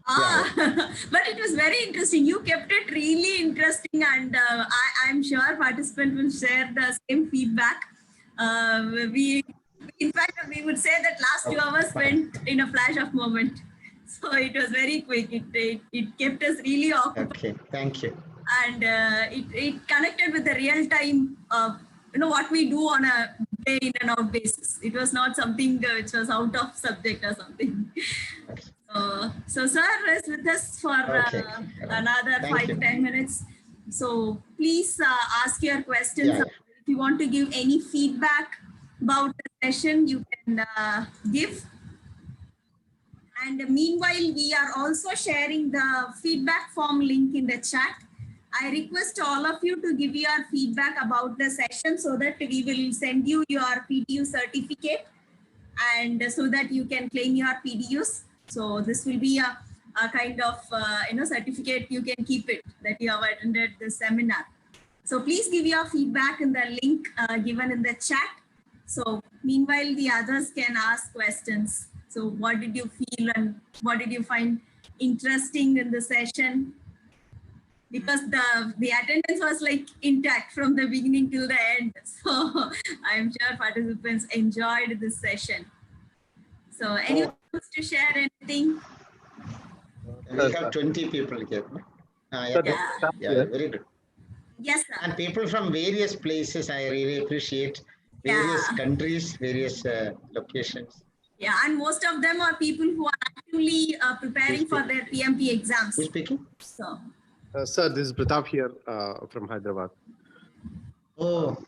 But it was very interesting. You kept it really interesting, and I'm sure participants will share the same feedback. In fact, we would say that last 2 hours went in a flash of moment. So it was very quick. It kept us really occupied. Okay, thank you. And it connected with the real time of what we do on a day in and out basis. It was not something which was out of subject or something. So sir is with us for another 5 to 10 minutes. So please ask your questions. If you want to give any feedback about the session, you can give. And meanwhile, we are also sharing the feedback form link in the chat. I request all of you to give your feedback about the session so that we will send you your PDU certificate, and so that you can claim your PDUs. So this will be a kind of certificate. You can keep it that you have attended the seminar. So please give your feedback in the link given in the chat. So meanwhile, the others can ask questions. So what did you feel and what did you find interesting in the session? Because the attendance was like intact from the beginning till the end. So I'm sure participants enjoyed this session. So anyone wants to share anything? We have 20 people here. Very good. Yes, sir. And people from various places, I really appreciate. Various countries, various locations. Yeah, and most of them are people who are actively preparing for their PMP exams. Who's speaking? So, sir, this is Pratap here from Hyderabad. Oh,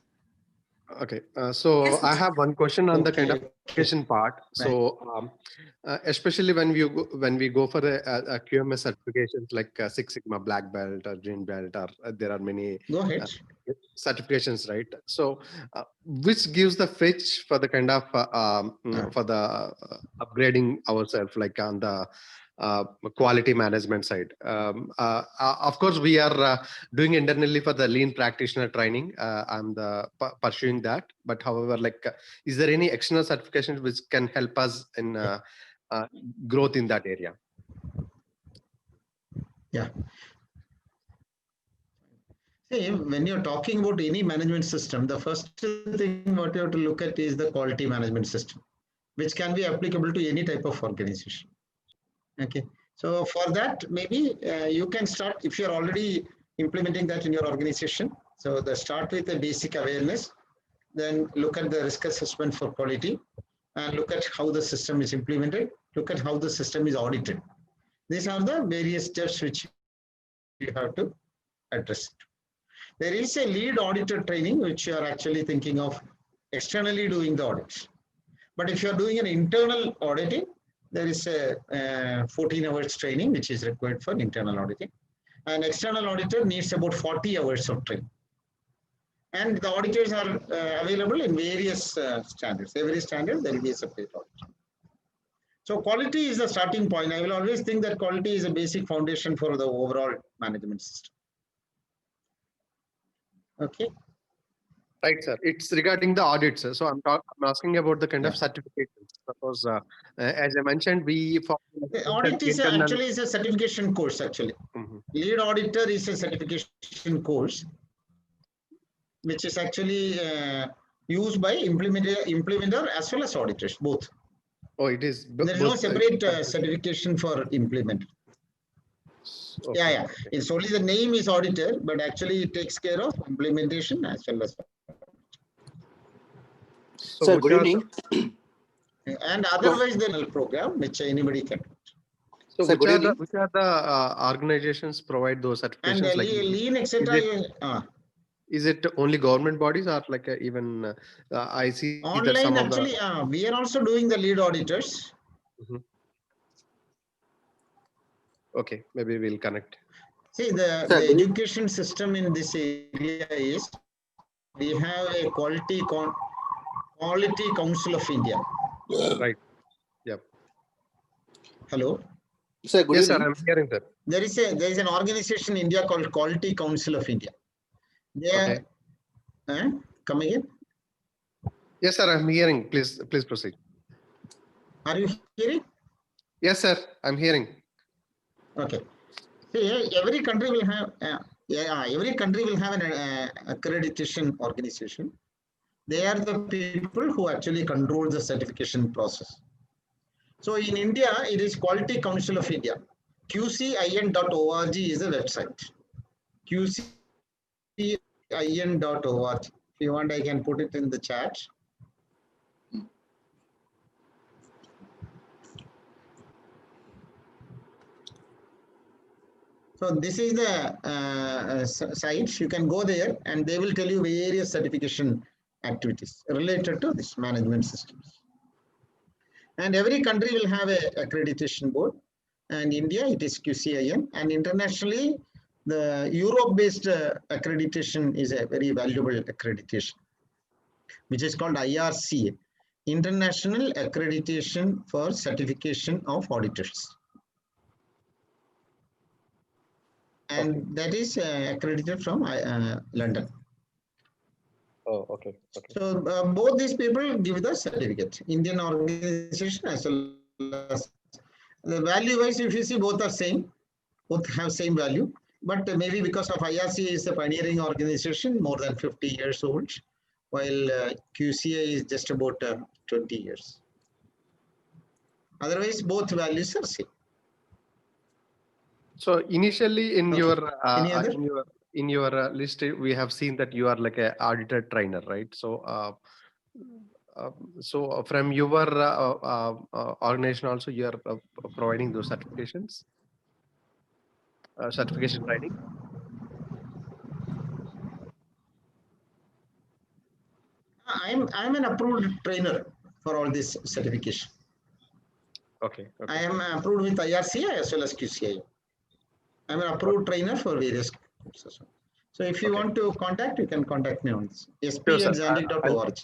Okay, so Yes, I have one question on the kind of Okay. application part. So, especially when we go for a QMS certifications like Six Sigma Black Belt or Green Belt, or there are many Go ahead. certifications, right? So, which gives the fetch for the kind of for the upgrading ourselves, like on the quality management side. Of course, we are doing internally for the lean practitioner training. I'm pursuing that. But however, like, is there any external certifications which can help us in growth in that area? Yeah. See, when you're talking about any management system, the first thing what you have to look at is the quality management system, which can be applicable to any type of organization. Okay. So for that, maybe you can start if you're already implementing that in your organization. So start with a basic awareness, then look at the risk assessment for quality, and look at how the system is implemented, look at how the system is audited. These are the various steps which you have to address. There is a lead auditor training which you are actually thinking of externally doing the audits. But if you are doing an internal auditing, there is a 14 hours training which is required for internal auditing. An external auditor needs about 40 hours of training. And the auditors are available in various standards. Every standard, there will be a separate audit. So quality is the starting point. I will always think that quality is a basic foundation for the overall management system. Okay. Right, sir. It's regarding the audit, sir. So I'm asking about the kind of certifications. Suppose, as I mentioned, we for the audit is actually is a certification course. Actually, lead auditor is a certification course, which is actually used by implementer as well as auditors, both. Oh, it is. There is no separate certification for implementer. Okay. Yeah. It's only the name is auditor, but actually it takes care of implementation as well as. So sir, good evening. And otherwise, the program which anybody can. So sir, which are the organizations provide those certifications? And like lean, etc. Is it only government bodies or like even I see online? That some actually, of the... we are also doing the lead auditors. Okay, maybe we'll connect. See, the education system in this area is we have a quality council of India. Right. Yep. Hello. Sir, good yes, evening. sir. I'm hearing that. There is an organization in India called Quality Council of India. They are, come again. Yes, sir. I'm hearing. Please proceed. Are you hearing? Yes, sir. I'm hearing. Okay. See, every country will have an accreditation organization. They are the people who actually control the certification process. So in India, it is Quality Council of India. QCIN.org is the website. QCIN.org. If you want, I can put it in the chat. So this is the site. You can go there and they will tell you various certification activities related to this management systems. And every country will have a accreditation board. And India, it is QCIN. And internationally, the Europe-based accreditation is a very valuable accreditation, which is called IRCA, International Accreditation for Certification of Auditors. And that is accredited from London. Oh, okay. So both these people give the certificate. Indian organization as well as the value-wise, if you see, both are same. Both have same value. But maybe because of IRC is a pioneering organization, more than 50 years old, while QCA is just about 20 years. Otherwise, both values are same. So initially in your in your list, we have seen that you are like an auditor trainer, right? So so from your organization also, you are providing those certifications, certification training. I'm an approved trainer for all this certification. Okay. I am approved with IRCA as well as QCI. I'm an approved trainer for various courses. So if you want to contact, you can contact me on this. sp@zandic.org.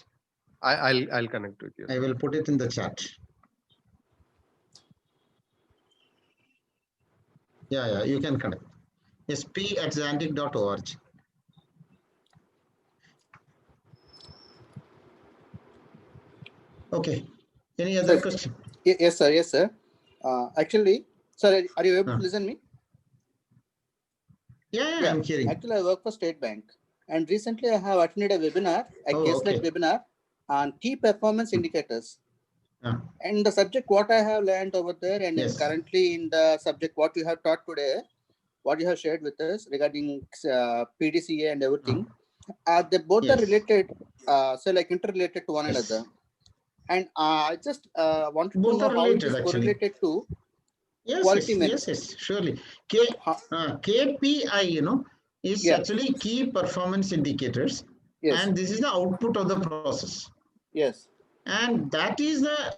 I'll connect with you. I will put it in the chat. Yeah, you can connect. sp@zandic.org. Okay. Any other question? Yes, sir. Yes, sir. Actually, sir, are you able to listen me? Yeah, I'm hearing. Actually, I work for State Bank, and recently I have attended a webinar, a case-led webinar on key performance indicators. And the subject what I have learned over there, and currently in the subject what you have taught today, what you have shared with us regarding PDCA and everything, they both are related, so like interrelated to one another. And I just wanted to know how it is correlated to quality management. Yes, surely. KPI, is actually key performance indicators, and this is the output of the process. Yes. And that is the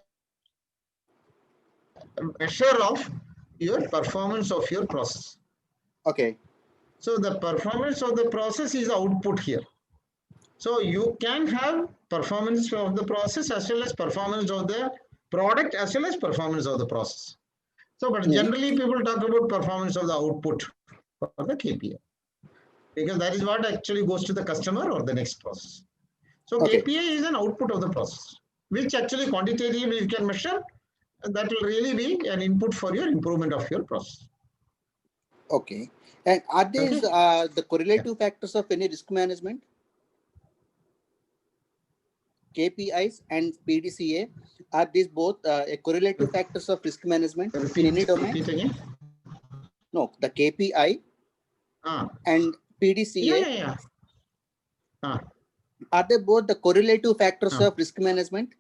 measure of your performance of your process. Okay. So the performance of the process is the output here. So you can have performance of the process as well as performance of the product as well as performance of the process. So, but generally people talk about performance of the output for the KPI, because that is what actually goes to the customer or the next process. So KPI is an output of the process, which actually quantitatively you can measure. That will really be an input for your improvement of your process. Okay. And are these the correlative factors of any risk management? KPIs and PDCA, are these both a correlative factors of risk management in any domain? Repeat again? No, the KPI and PDCA. Are they both the correlative factors of risk management?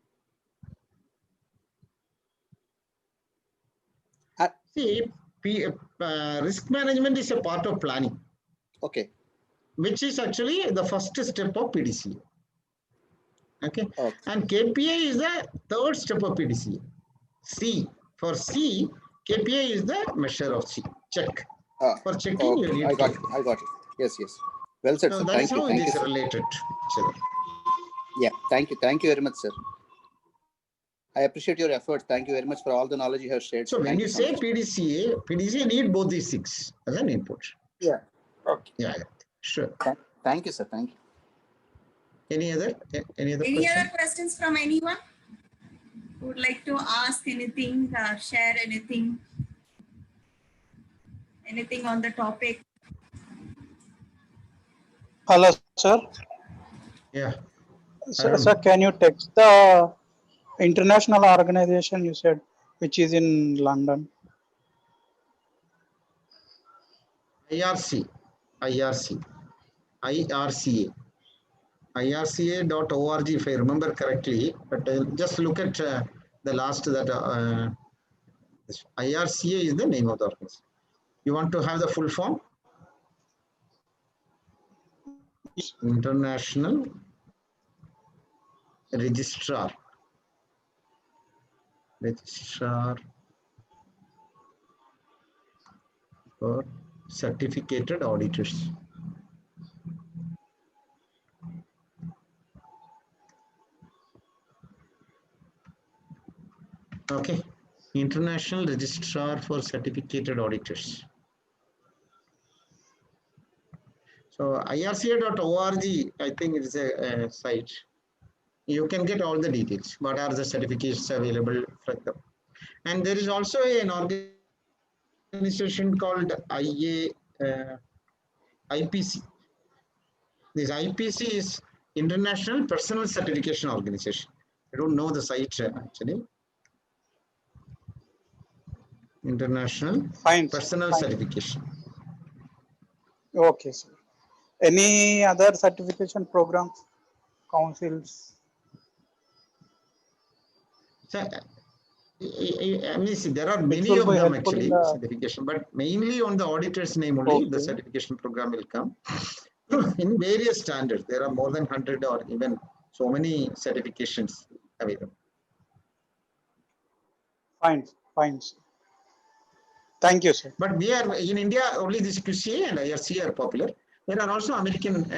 See, risk management is a part of planning. Okay. Which is actually the first step of PDCA. Okay. And KPI is the third step of PDCA. C. For C, KPI is the measure of C. Check. For checking, you need I got it. Yes. Well said, so sir. that Thank is you. how Thank it you, is sir. related to each other. Yeah, thank you. Thank you very much, sir. I appreciate your efforts. Thank you very much for all the knowledge you have shared. So when you say PDCA need both these six as an input. Yeah. Okay. Yeah, sure. Thank you, sir. Thank you. Any other questions from anyone who would like to ask anything, share anything on the topic? Hello, sir. Yeah. Sir, can you text the international organization you said, which is in London? IRCA. IRCA.org, if I remember correctly, but just look at the last that IRCA is the name of the organization. You want to have the full form? International Registrar for Certificated Auditors. Okay, International Registrar for Certificated Auditors. So irca.org, I think it is a site. You can get all the details. What are the certificates available for them? And there is also an organization called IPC. This IPC is International Personal Certification Organization. I don't know the site actually. International Personal Certification. Okay, sir. Any other certification programs, councils? So, I mean, see, there are many of them actually, certification, but mainly on the auditor's name only, the certification program will come. In various standards, there are more than 100 or even So many certifications available. Fine, fine. Thank you, sir. But we are in India, only this QCA and IRC are popular. There are also American.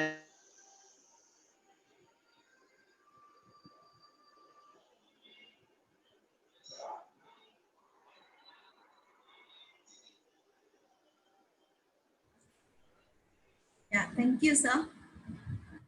Yeah, thank you, sir.